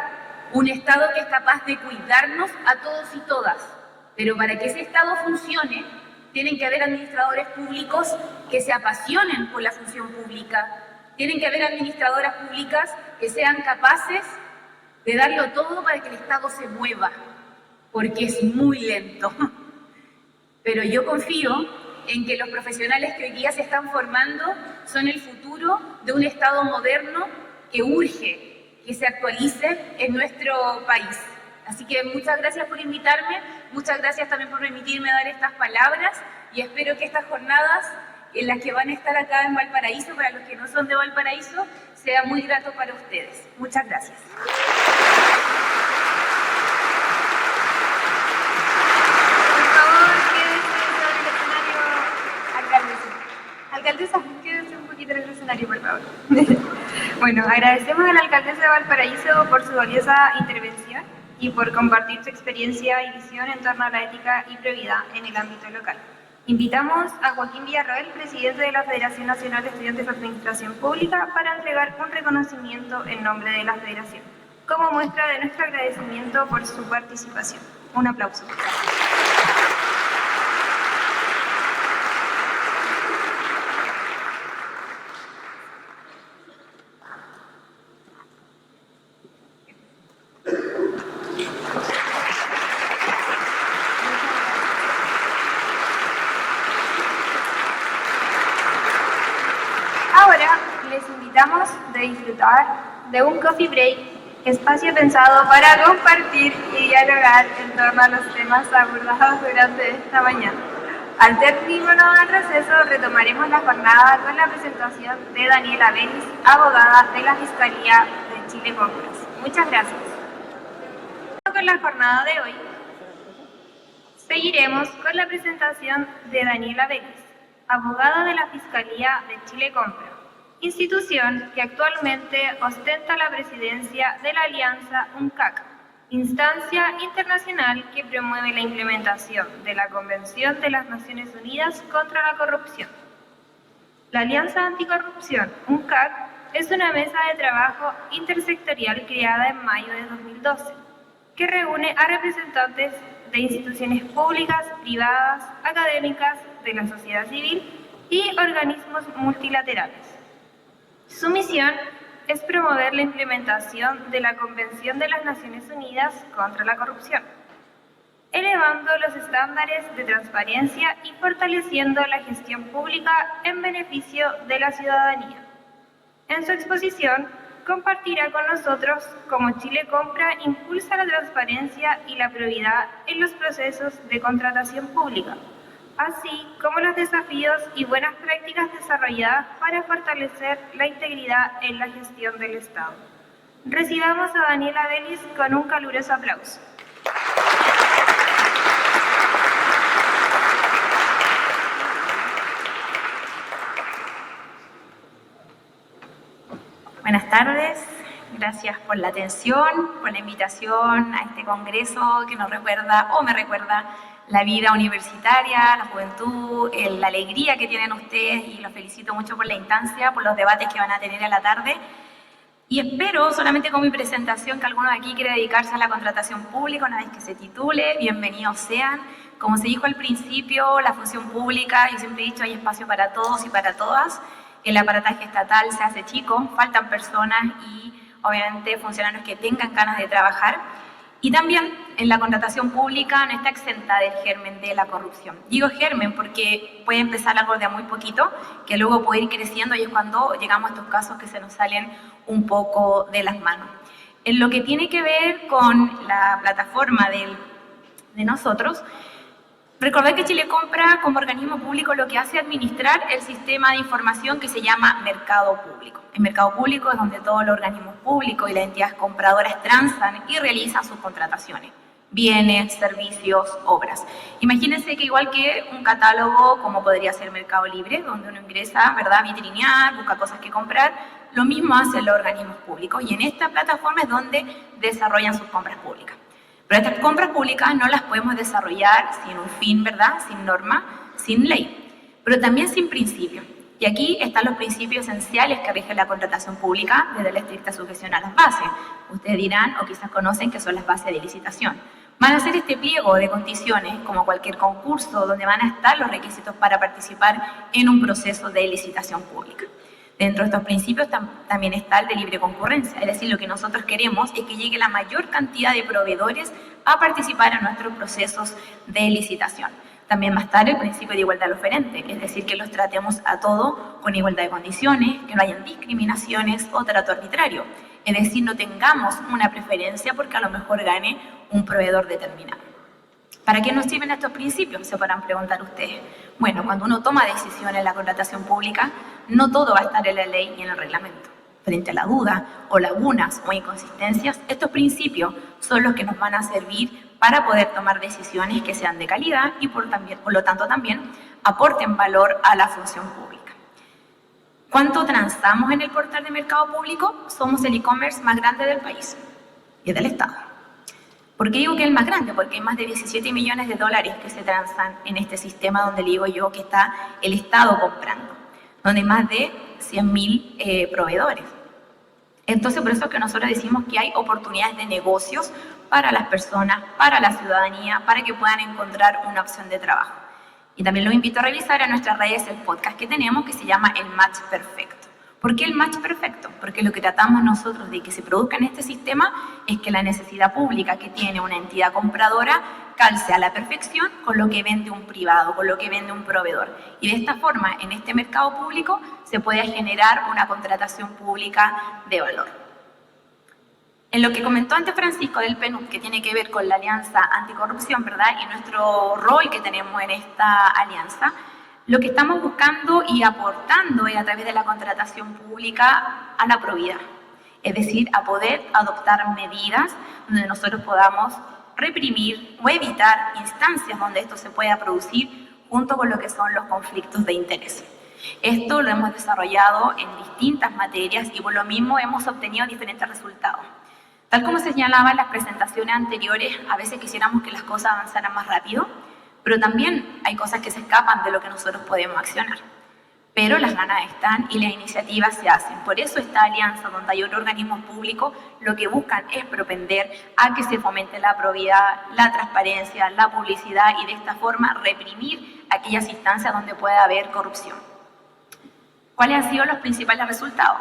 Un Estado que es capaz de cuidarnos a todos y todas. Pero para que ese Estado funcione, tienen que haber administradores públicos que se apasionen por la función pública. Tienen que haber administradoras públicas que sean capaces de darlo todo para que el Estado se mueva, porque es muy lento. Pero yo confío en que los profesionales que hoy día se están formando son el futuro de un Estado moderno que urge que se actualice en nuestro país. Así que muchas gracias por invitarme, muchas gracias también por permitirme dar estas palabras y espero que estas jornadas en las que van a estar acá en Valparaíso, para los que no son de Valparaíso, sea muy grato para ustedes. Muchas gracias. Por favor, quédense sobre el escenario, alcaldesa. Alcaldesa, quédense un poquito en el escenario, por favor. Bueno, agradecemos a la alcaldesa de Valparaíso por su valiosa intervención y por compartir su experiencia y visión en torno a la ética y probidad en el ámbito local. Invitamos a Joaquín Villarroel, presidente de la Federación Nacional de Estudiantes de Administración Pública, para entregar un reconocimiento en nombre de la Federación, como muestra de nuestro agradecimiento por su participación. Un aplauso. Ahora les invitamos a disfrutar de un coffee break, espacio pensado para compartir y dialogar en torno a los temas abordados durante esta mañana. Al término del receso retomaremos la jornada con la presentación de Daniela Vélez, abogada de la Fiscalía de Chile Compras. Muchas gracias. Con la jornada de hoy, seguiremos con la presentación de Daniela Vélez, abogada de la Fiscalía de Chile Compra, institución que actualmente ostenta la presidencia de la Alianza UNCAC, instancia internacional que promueve la implementación de la Convención de las Naciones Unidas contra la Corrupción. La Alianza Anticorrupción UNCAC es una mesa de trabajo intersectorial creada en mayo de 2012, que reúne a representantes de instituciones públicas, privadas, académicas, de la sociedad civil y organismos multilaterales. Su misión es promover la implementación de la Convención de las Naciones Unidas contra la Corrupción, elevando los estándares de transparencia y fortaleciendo la gestión pública en beneficio de la ciudadanía. En su exposición, compartirá con nosotros cómo Chile Compra impulsa la transparencia y la probidad en los procesos de contratación pública, así como los desafíos y buenas prácticas desarrolladas para fortalecer la integridad en la gestión del Estado. Recibamos a Daniela Vélez con un caluroso aplauso. Buenas tardes, gracias por la atención, por la invitación a este congreso que nos recuerda o me recuerda la vida universitaria, la juventud, la alegría que tienen ustedes, y los felicito mucho por la instancia, por los debates que van a tener a la tarde. Y espero, solamente con mi presentación, que alguno de aquí quiera dedicarse a la contratación pública una vez que se titule. Bienvenidos sean. Como se dijo al principio, la función pública, yo siempre he dicho, hay espacio para todos y para todas. El aparataje estatal se hace chico, faltan personas y obviamente funcionarios que tengan ganas de trabajar. Y también en la contratación pública no está exenta del germen de la corrupción. Digo germen porque puede empezar algo de a muy poquito, que luego puede ir creciendo, y es cuando llegamos a estos casos que se nos salen un poco de las manos. En lo que tiene que ver con la plataforma de nosotros, recordad que Chile Compra, como organismo público, lo que hace es administrar el sistema de información que se llama mercado público. El mercado público es donde todos los organismos públicos y las entidades compradoras transan y realizan sus contrataciones, bienes, servicios, obras. Imagínense que igual que un catálogo, como podría ser Mercado Libre, donde uno ingresa, ¿verdad?, a vitrinear, busca cosas que comprar, lo mismo hacen los organismos públicos, y en esta plataforma es donde desarrollan sus compras públicas. Pero estas compras públicas no las podemos desarrollar sin un fin, ¿verdad?, sin norma, sin ley, pero también sin principios. Y aquí están los principios esenciales que rigen la contratación pública, desde la estricta sujeción a las bases. Ustedes dirán, o quizás conocen, que son las bases de licitación. Van a ser este pliego de condiciones, como cualquier concurso, donde van a estar los requisitos para participar en un proceso de licitación pública. Dentro de estos principios también está el de libre concurrencia, es decir, lo que nosotros queremos es que llegue la mayor cantidad de proveedores a participar en nuestros procesos de licitación. También va a estar el principio de igualdad al oferente, es decir, que los tratemos a todos con igualdad de condiciones, que no hayan discriminaciones o trato arbitrario. Es decir, no tengamos una preferencia porque a lo mejor gane un proveedor determinado. ¿Para qué nos sirven estos principios?, se podrán preguntar ustedes. Bueno, cuando uno toma decisiones en la contratación pública, no todo va a estar en la ley y en el reglamento. Frente a la duda o lagunas o inconsistencias, estos principios son los que nos van a servir para poder tomar decisiones que sean de calidad y por lo tanto también aporten valor a la función pública. ¿Cuánto transamos en el portal de mercado público? Somos el e-commerce más grande del país y del Estado. ¿Por qué digo que es el más grande? Porque hay más de 17 millones de dólares que se transan en este sistema donde le digo yo que está el Estado comprando, donde hay más de 100.000 proveedores. Entonces, por eso es que nosotros decimos que hay oportunidades de negocios para las personas, para la ciudadanía, para que puedan encontrar una opción de trabajo. Y también los invito a revisar a nuestras redes el podcast que tenemos que se llama El Match Perfecto. ¿Por qué el match perfecto? Porque lo que tratamos nosotros de que se produzca en este sistema es que la necesidad pública que tiene una entidad compradora calce a la perfección con lo que vende un privado, con lo que vende un proveedor. Y de esta forma, en este mercado público, se puede generar una contratación pública de valor. En lo que comentó antes Francisco del PNUD, que tiene que ver con la Alianza Anticorrupción, ¿verdad? Y nuestro rol que tenemos en esta alianza, lo que estamos buscando y aportando es a través de la contratación pública a la probidad, es decir, a poder adoptar medidas donde nosotros podamos reprimir o evitar instancias donde esto se pueda producir junto con lo que son los conflictos de interés. Esto lo hemos desarrollado en distintas materias y por lo mismo hemos obtenido diferentes resultados. Tal como se señalaba en las presentaciones anteriores, a veces quisiéramos que las cosas avanzaran más rápido, pero también hay cosas que se escapan de lo que nosotros podemos accionar. Pero las ganas están y las iniciativas se hacen. Por eso esta alianza, donde hay otros organismos públicos, lo que buscan es propender a que se fomente la probidad, la transparencia, la publicidad y de esta forma reprimir aquellas instancias donde pueda haber corrupción. ¿Cuáles han sido los principales resultados?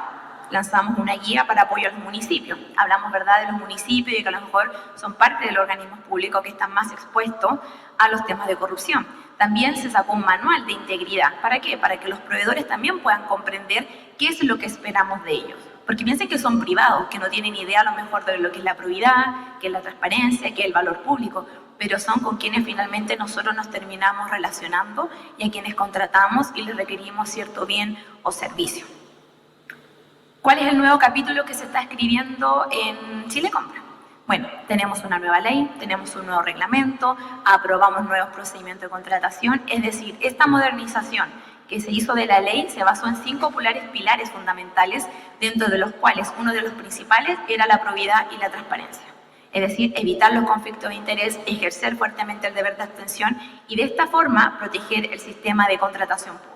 Lanzamos una guía para apoyo a los municipios. Hablamos, ¿verdad?, de los municipios y que a lo mejor son parte de los organismos públicos que están más expuestos a los temas de corrupción. También se sacó un manual de integridad. ¿Para qué? Para que los proveedores también puedan comprender qué es lo que esperamos de ellos. Porque piensen que son privados, que no tienen idea a lo mejor de lo que es la probidad, que es la transparencia, que es el valor público, pero son con quienes finalmente nosotros nos terminamos relacionando y a quienes contratamos y les requerimos cierto bien o servicio. ¿Cuál es el nuevo capítulo que se está escribiendo en Chile Compra? Bueno, tenemos una nueva ley, tenemos un nuevo reglamento, aprobamos nuevos procedimientos de contratación, es decir, esta modernización que se hizo de la ley se basó en 5 pilares fundamentales, dentro de los cuales uno de los principales era la probidad y la transparencia. Es decir, evitar los conflictos de interés, ejercer fuertemente el deber de abstención y de esta forma proteger el sistema de contratación pública.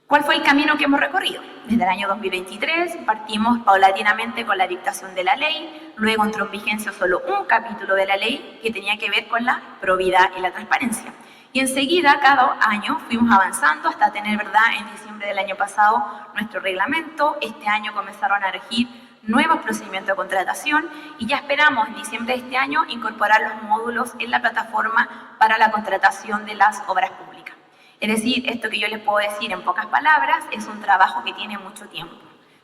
¿Cuál fue el camino que hemos recorrido? Desde el año 2023 partimos paulatinamente con la dictación de la ley, luego entró en vigencia solo un capítulo de la ley que tenía que ver con la probidad y la transparencia. Y enseguida, cada año, fuimos avanzando hasta tener, ¿verdad?, en diciembre del año pasado nuestro reglamento. Este año comenzaron a regir nuevos procedimientos de contratación y ya esperamos en diciembre de este año incorporar los módulos en la plataforma para la contratación de las obras públicas. Es decir, esto que yo les puedo decir en pocas palabras es un trabajo que tiene mucho tiempo.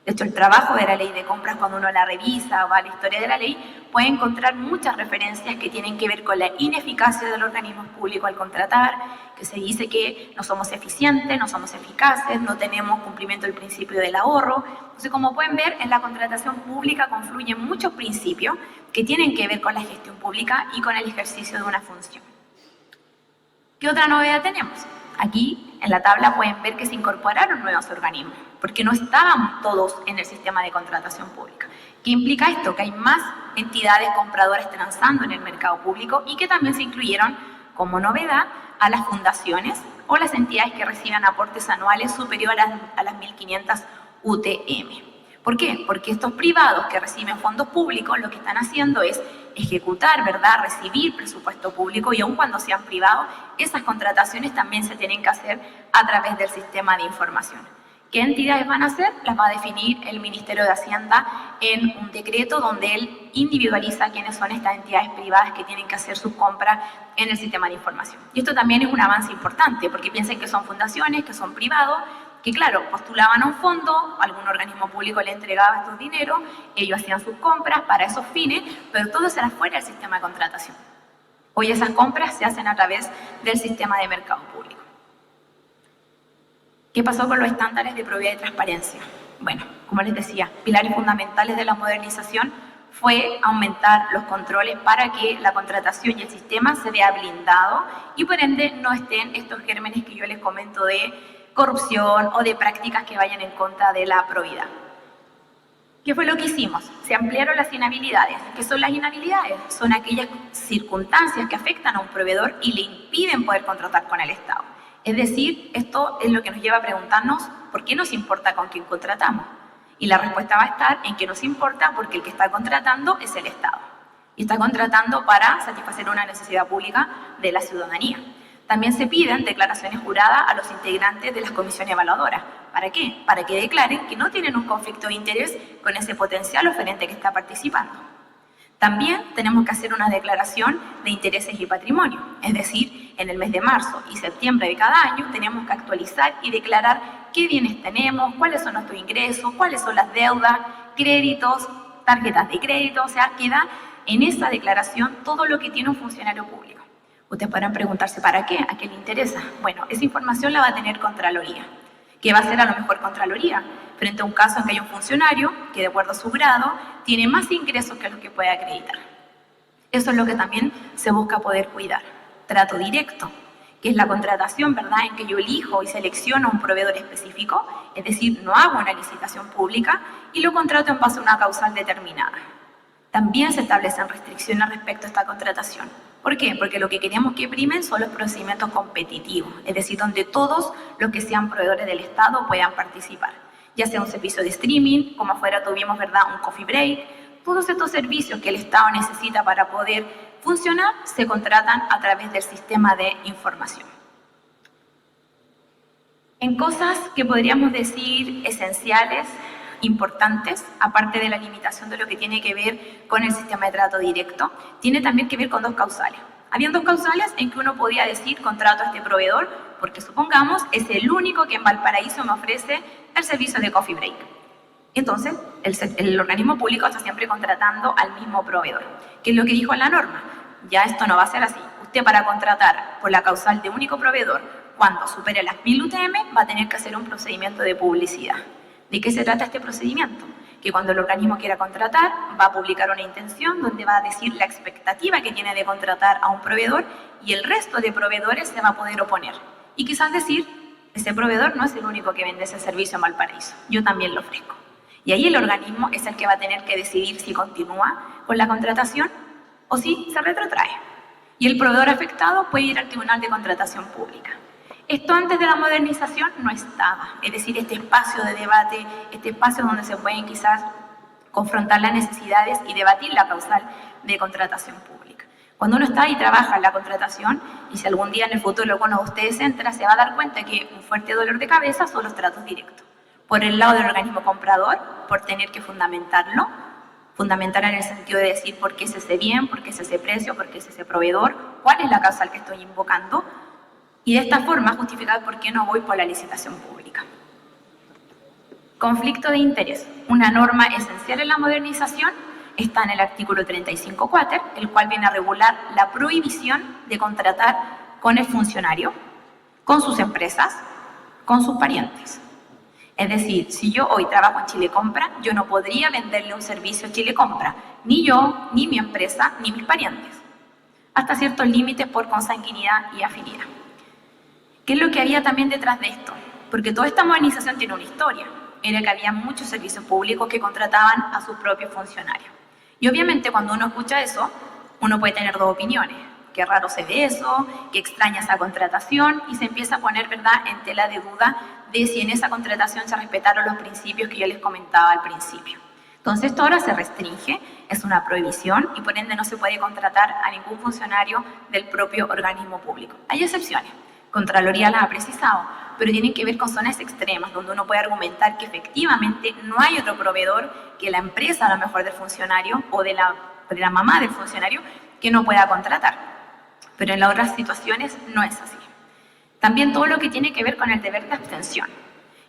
De hecho, el trabajo de la ley de compras, cuando uno la revisa o va a la historia de la ley, puede encontrar muchas referencias que tienen que ver con la ineficacia del organismo público al contratar, que se dice que no somos eficientes, no somos eficaces, no tenemos cumplimiento del principio del ahorro. Entonces, como pueden ver, en la contratación pública confluyen muchos principios que tienen que ver con la gestión pública y con el ejercicio de una función. ¿Qué otra novedad tenemos? Aquí en la tabla pueden ver que se incorporaron nuevos organismos, porque no estaban todos en el sistema de contratación pública. ¿Qué implica esto? Que hay más entidades compradoras transando en el mercado público y que también se incluyeron como novedad a las fundaciones o las entidades que reciban aportes anuales superiores a las 1.500 UTM. ¿Por qué? Porque estos privados que reciben fondos públicos lo que están haciendo es ejecutar, ¿verdad?, recibir presupuesto público y aun cuando sean privados, esas contrataciones también se tienen que hacer a través del sistema de información. ¿Qué entidades van a hacer? Las va a definir el Ministerio de Hacienda en un decreto donde él individualiza quiénes son estas entidades privadas que tienen que hacer sus compras en el sistema de información. Y esto también es un avance importante porque piensen que son fundaciones, que son privados, que claro, postulaban a un fondo, algún organismo público le entregaba estos dineros, ellos hacían sus compras para esos fines, pero todo era fuera del sistema de contratación. Hoy esas compras se hacen a través del sistema de mercado público. ¿Qué pasó con los estándares de probidad y transparencia? Bueno, como les decía, pilares fundamentales de la modernización fue aumentar los controles para que la contratación y el sistema se vea blindado y por ende no estén estos gérmenes que yo les comento de corrupción o de prácticas que vayan en contra de la probidad. ¿Qué fue lo que hicimos? Se ampliaron las inhabilidades. ¿Qué son las inhabilidades? Son aquellas circunstancias que afectan a un proveedor y le impiden poder contratar con el Estado. Es decir, esto es lo que nos lleva a preguntarnos ¿por qué nos importa con quién contratamos? Y la respuesta va a estar en que nos importa porque el que está contratando es el Estado. Y está contratando para satisfacer una necesidad pública de la ciudadanía. También se piden declaraciones juradas a los integrantes de las comisiones evaluadoras. ¿Para qué? Para que declaren que no tienen un conflicto de interés con ese potencial oferente que está participando. También tenemos que hacer una declaración de intereses y patrimonio. Es decir, en el mes de marzo y septiembre de cada año tenemos que actualizar y declarar qué bienes tenemos, cuáles son nuestros ingresos, cuáles son las deudas, créditos, tarjetas de crédito. O sea, queda en esa declaración todo lo que tiene un funcionario público. Ustedes podrán preguntarse, ¿para qué? ¿A qué le interesa? Bueno, esa información la va a tener Contraloría. ¿Qué va a hacer a lo mejor Contraloría? Frente a un caso en que hay un funcionario que, de acuerdo a su grado, tiene más ingresos que los que puede acreditar. Eso es lo que también se busca poder cuidar. Trato directo, que es la contratación, ¿verdad?, en que yo elijo y selecciono un proveedor específico, es decir, no hago una licitación pública y lo contrato en base a una causal determinada. También se establecen restricciones respecto a esta contratación. ¿Por qué? Porque lo que queremos que primen son los procedimientos competitivos, es decir, donde todos los que sean proveedores del Estado puedan participar, ya sea un servicio de streaming, como afuera tuvimos, ¿verdad?, un coffee break. Todos estos servicios que el Estado necesita para poder funcionar se contratan a través del sistema de información. En cosas que podríamos decir esenciales, importantes, aparte de la limitación de lo que tiene que ver con el sistema de trato directo, tiene también que ver con dos causales. Habían dos causales en que uno podía decir contrato a este proveedor porque supongamos es el único que en Valparaíso me ofrece el servicio de coffee break. Entonces, el organismo público está siempre contratando al mismo proveedor. ¿Qué es lo que dijo la norma? Ya esto no va a ser así. Usted, para contratar por la causal de único proveedor, cuando supere las 1000 UTM, va a tener que hacer un procedimiento de publicidad. ¿De qué se trata este procedimiento? Que cuando el organismo quiera contratar, va a publicar una intención donde va a decir la expectativa que tiene de contratar a un proveedor y el resto de proveedores se va a poder oponer. Y quizás decir, ese proveedor no es el único que vende ese servicio en Valparaíso, yo también lo ofrezco. Y ahí el organismo es el que va a tener que decidir si continúa con la contratación o si se retrotrae. Y el proveedor afectado puede ir al Tribunal de Contratación Pública. Esto antes de la modernización no estaba, es decir, este espacio de debate, este espacio donde se pueden quizás confrontar las necesidades y debatir la causal de contratación pública. Cuando uno está y trabaja en la contratación, y si algún día en el futuro alguno de ustedes entra, se va a dar cuenta que un fuerte dolor de cabeza son los tratos directos. Por el lado del organismo comprador, por tener que fundamentarlo, fundamentar en el sentido de decir por qué es ese bien, por qué es ese precio, por qué es ese proveedor, cuál es la causal que estoy invocando, y de esta forma justificar por qué no voy por la licitación pública. Conflicto de interés. Una norma esencial en la modernización está en el artículo 35 quater, el cual viene a regular la prohibición de contratar con el funcionario, con sus empresas, con sus parientes. Es decir, si yo hoy trabajo en Chile Compra, yo no podría venderle un servicio a Chile Compra, ni yo, ni mi empresa, ni mis parientes, hasta ciertos límites por consanguinidad y afinidad. ¿Qué es lo que había también detrás de esto? Porque toda esta modernización tiene una historia. Era que había muchos servicios públicos que contrataban a sus propios funcionarios. Y obviamente cuando uno escucha eso, uno puede tener dos opiniones. Qué raro se ve eso, qué extraña esa contratación, y se empieza a poner, ¿verdad?, en tela de duda de si en esa contratación se respetaron los principios que yo les comentaba al principio. Entonces esto ahora se restringe, es una prohibición y por ende no se puede contratar a ningún funcionario del propio organismo público. Hay excepciones. Contraloría las ha precisado, pero tienen que ver con zonas extremas, donde uno puede argumentar que efectivamente no hay otro proveedor que la empresa, a lo mejor del funcionario, o de la mamá del funcionario, que no pueda contratar. Pero en las otras situaciones no es así. También todo lo que tiene que ver con el deber de abstención.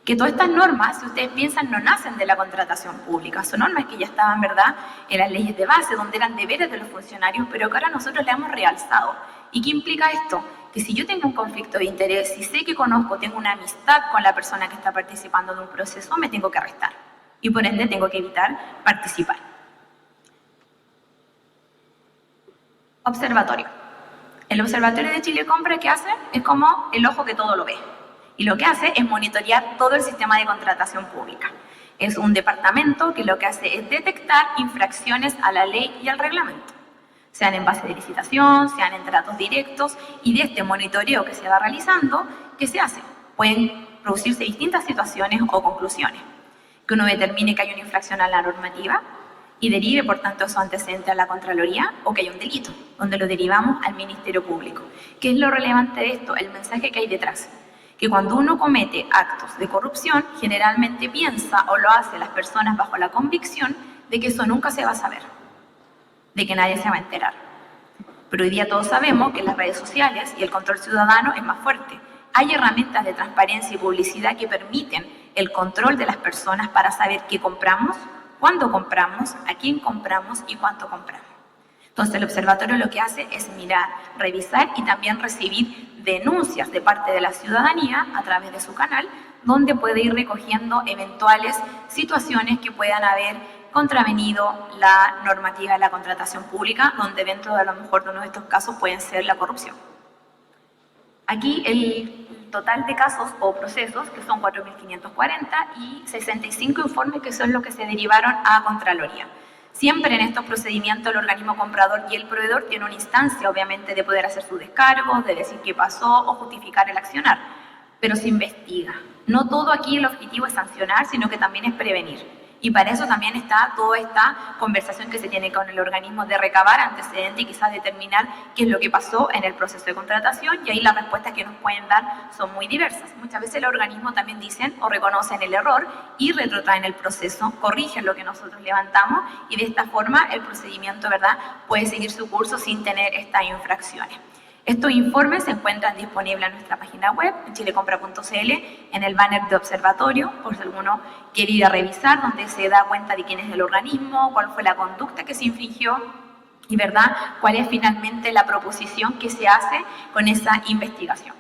Que todas estas normas, si ustedes piensan, no nacen de la contratación pública. Son normas que ya estaban, ¿verdad?, en las leyes de base, donde eran deberes de los funcionarios, pero que ahora nosotros le hemos realzado. ¿Y qué implica esto? Que si yo tengo un conflicto de interés, si sé que conozco, tengo una amistad con la persona que está participando de un proceso, me tengo que restar. Y por ende tengo que evitar participar. Observatorio. El Observatorio de Chile Compra, ¿qué hace? Es como el ojo que todo lo ve. Y lo que hace es monitorear todo el sistema de contratación pública. Es un departamento que lo que hace es detectar infracciones a la ley y al reglamento, sean en base de licitación, sean en tratos directos, y de este monitoreo que se va realizando, ¿qué se hace? Pueden producirse distintas situaciones o conclusiones. Que uno determine que hay una infracción a la normativa y derive, por tanto, su antecedente a la Contraloría, o que hay un delito, donde lo derivamos al Ministerio Público. ¿Qué es lo relevante de esto? El mensaje que hay detrás. Que cuando uno comete actos de corrupción, generalmente piensa o lo hace las personas bajo la convicción de que eso nunca se va a saber, de que nadie se va a enterar. Pero hoy día todos sabemos que las redes sociales y el control ciudadano es más fuerte. Hay herramientas de transparencia y publicidad que permiten el control de las personas para saber qué compramos, cuándo compramos, a quién compramos y cuánto compramos. Entonces el observatorio lo que hace es mirar, revisar y también recibir denuncias de parte de la ciudadanía a través de su canal, donde puede ir recogiendo eventuales situaciones que puedan haber contravenido la normativa de la contratación pública, donde dentro de a lo mejor de uno de estos casos pueden ser la corrupción. Aquí el total de casos o procesos, que son 4.540, y 65 informes que son los que se derivaron a Contraloría. Siempre en estos procedimientos el organismo comprador y el proveedor tienen una instancia, obviamente, de poder hacer sus descargos, de decir qué pasó o justificar el accionar, pero se investiga. No todo aquí el objetivo es sancionar, sino que también es prevenir. Y para eso también está toda esta conversación que se tiene con el organismo de recabar antecedentes y quizás determinar qué es lo que pasó en el proceso de contratación, y ahí las respuestas que nos pueden dar son muy diversas. Muchas veces el organismo también dicen o reconocen el error y retrotraen el proceso, corrigen lo que nosotros levantamos, y de esta forma el procedimiento, ¿verdad?, puede seguir su curso sin tener estas infracciones. Estos informes se encuentran disponibles en nuestra página web, en chilecompra.cl, en el banner de observatorio, por si alguno quiere ir a revisar, donde se da cuenta de quién es el organismo, cuál fue la conducta que se infringió y, ¿verdad?, cuál es finalmente la proposición que se hace con esa investigación.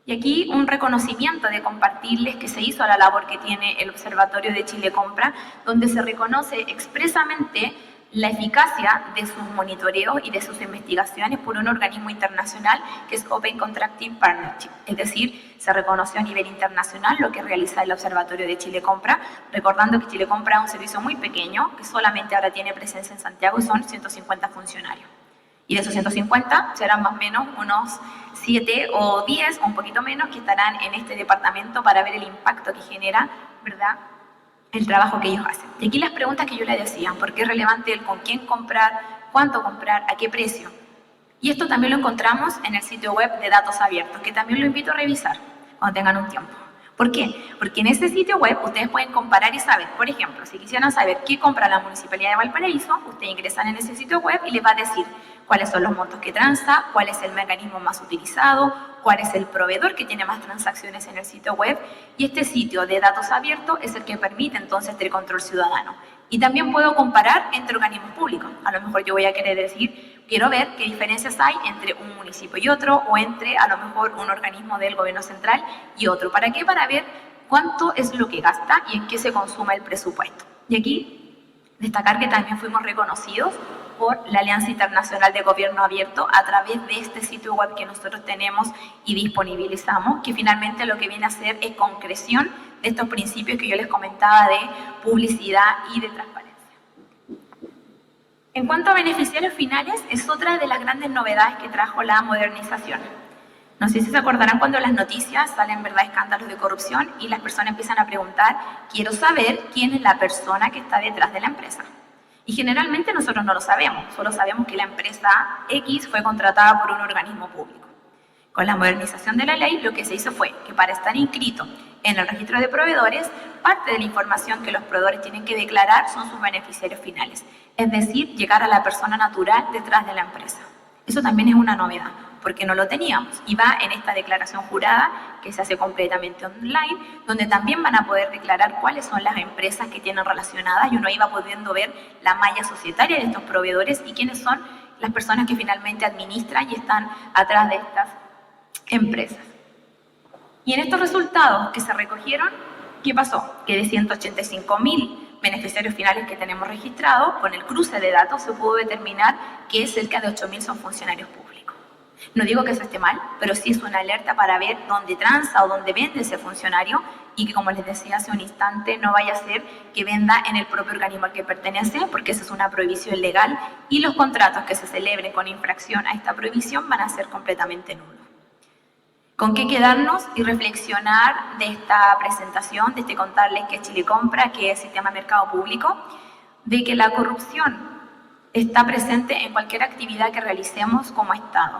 Y aquí un reconocimiento de compartirles que se hizo a la labor que tiene el Observatorio de Chile Compra, donde se reconoce expresamente la eficacia de sus monitoreos y de sus investigaciones por un organismo internacional que es Open Contracting Partnership. Es decir, se reconoció a nivel internacional lo que realiza el Observatorio de Chile Compra, recordando que Chile Compra es un servicio muy pequeño, que solamente ahora tiene presencia en Santiago y son 150 funcionarios. Y de esos 150 serán más o menos unos 7 o 10 o un poquito menos que estarán en este departamento para ver el impacto que genera, ¿verdad?, el trabajo que ellos hacen. Y aquí las preguntas que yo les decía, ¿por qué es relevante el con quién comprar, cuánto comprar, a qué precio? Y esto también lo encontramos en el sitio web de Datos Abiertos, que también lo invito a revisar cuando tengan un tiempo. ¿Por qué? Porque en ese sitio web ustedes pueden comparar y saber, por ejemplo, si quisieran saber qué compra la Municipalidad de Valparaíso, ustedes ingresan en ese sitio web y les va a decir cuáles son los montos que transa, cuál es el mecanismo más utilizado, cuál es el proveedor que tiene más transacciones en el sitio web, y este sitio de datos abiertos es el que permite entonces el control ciudadano. Y también puedo comparar entre organismos públicos. A lo mejor yo voy a querer decir, quiero ver qué diferencias hay entre un municipio y otro, o entre a lo mejor un organismo del gobierno central y otro. ¿Para qué? Para ver cuánto es lo que gasta y en qué se consume el presupuesto. Y aquí destacar que también fuimos reconocidos por la Alianza Internacional de Gobierno Abierto a través de este sitio web que nosotros tenemos y disponibilizamos, que finalmente lo que viene a hacer es concreción de estos principios que yo les comentaba de publicidad y de transparencia. En cuanto a beneficiarios finales, es otra de las grandes novedades que trajo la modernización. No sé si se acordarán cuando en las noticias salen, ¿verdad?, escándalos de corrupción y las personas empiezan a preguntar, quiero saber quién es la persona que está detrás de la empresa. Y generalmente nosotros no lo sabemos, solo sabemos que la empresa X fue contratada por un organismo público. Con la modernización de la ley, lo que se hizo fue que para estar inscrito en el registro de proveedores, parte de la información que los proveedores tienen que declarar son sus beneficiarios finales, es decir, llegar a la persona natural detrás de la empresa. Eso también es una novedad, porque no lo teníamos, y va en esta declaración jurada que se hace completamente online, donde también van a poder declarar cuáles son las empresas que tienen relacionadas, y uno iba pudiendo ver la malla societaria de estos proveedores y quiénes son las personas que finalmente administran y están atrás de estas empresas. Y en estos resultados que se recogieron, ¿qué pasó? Que de 185.000 beneficiarios finales que tenemos registrados, con el cruce de datos se pudo determinar que cerca de 8.000 son funcionarios públicos. No digo que eso esté mal, pero sí es una alerta para ver dónde transa o dónde vende ese funcionario y que, como les decía hace un instante, no vaya a ser que venda en el propio organismo al que pertenece, porque esa es una prohibición legal y los contratos que se celebren con infracción a esta prohibición van a ser completamente nulos. ¿Con qué quedarnos y reflexionar de esta presentación, de este contarles qué es Chile Compra, qué es Sistema de Mercado Público? De que la corrupción está presente en cualquier actividad que realicemos como Estado.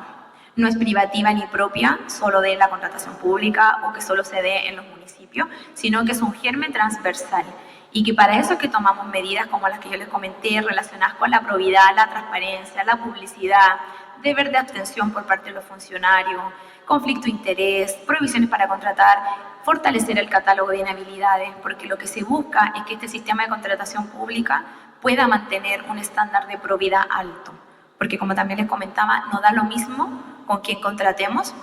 No es privativa ni propia solo de la contratación pública o que solo se dé en los municipios, sino que es un germen transversal y que para eso es que tomamos medidas como las que yo les comenté relacionadas con la probidad, la transparencia, la publicidad, deber de abstención por parte de los funcionarios, conflicto de interés, prohibiciones para contratar, fortalecer el catálogo de inhabilidades, porque lo que se busca es que este sistema de contratación pública pueda mantener un estándar de probidad alto. Porque como también les comentaba, no da lo mismo con quién contratemos,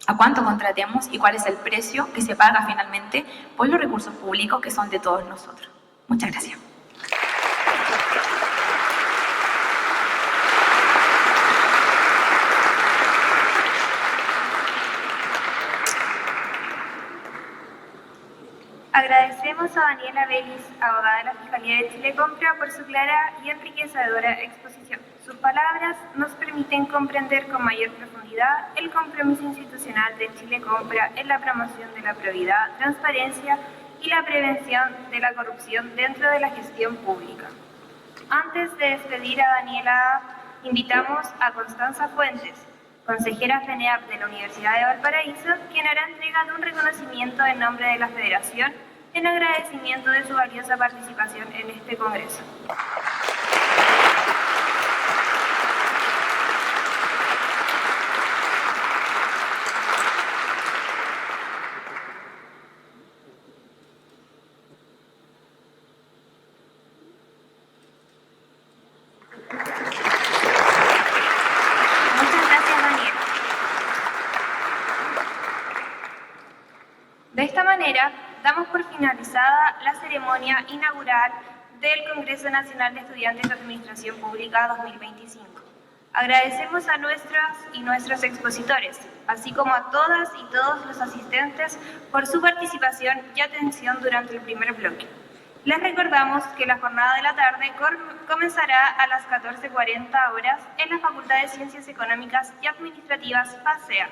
a cuánto contratemos y cuál es el precio que se paga finalmente por los recursos públicos que son de todos nosotros. Muchas gracias. Agradecemos a Daniela Vélez, abogada de la Fiscalía de Chile Compra, por su clara y enriquecedora exposición. Sus palabras nos permiten comprender con mayor profundidad el compromiso institucional de Chile Compra en la promoción de la probidad, transparencia y la prevención de la corrupción dentro de la gestión pública. Antes de despedir a Daniela, invitamos a Constanza Fuentes, consejera FENEAP de la Universidad de Valparaíso, quien hará entrega de un reconocimiento en nombre de la Federación en agradecimiento de su valiosa participación en este Congreso. De esta manera, damos por finalizada la ceremonia inaugural del Congreso Nacional de Estudiantes de Administración Pública 2025. Agradecemos a nuestras y nuestros expositores, así como a todas y todos los asistentes por su participación y atención durante el primer bloque. Les recordamos que la jornada de la tarde comenzará a las 14:40 horas en la Facultad de Ciencias Económicas y Administrativas FACEA,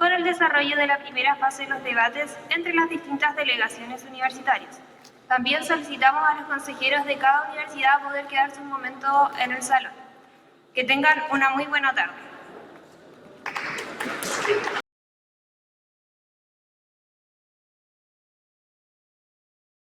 con el desarrollo de la primera fase de los debates entre las distintas delegaciones universitarias. También solicitamos a los consejeros de cada universidad poder quedarse un momento en el salón. Que tengan una muy buena tarde.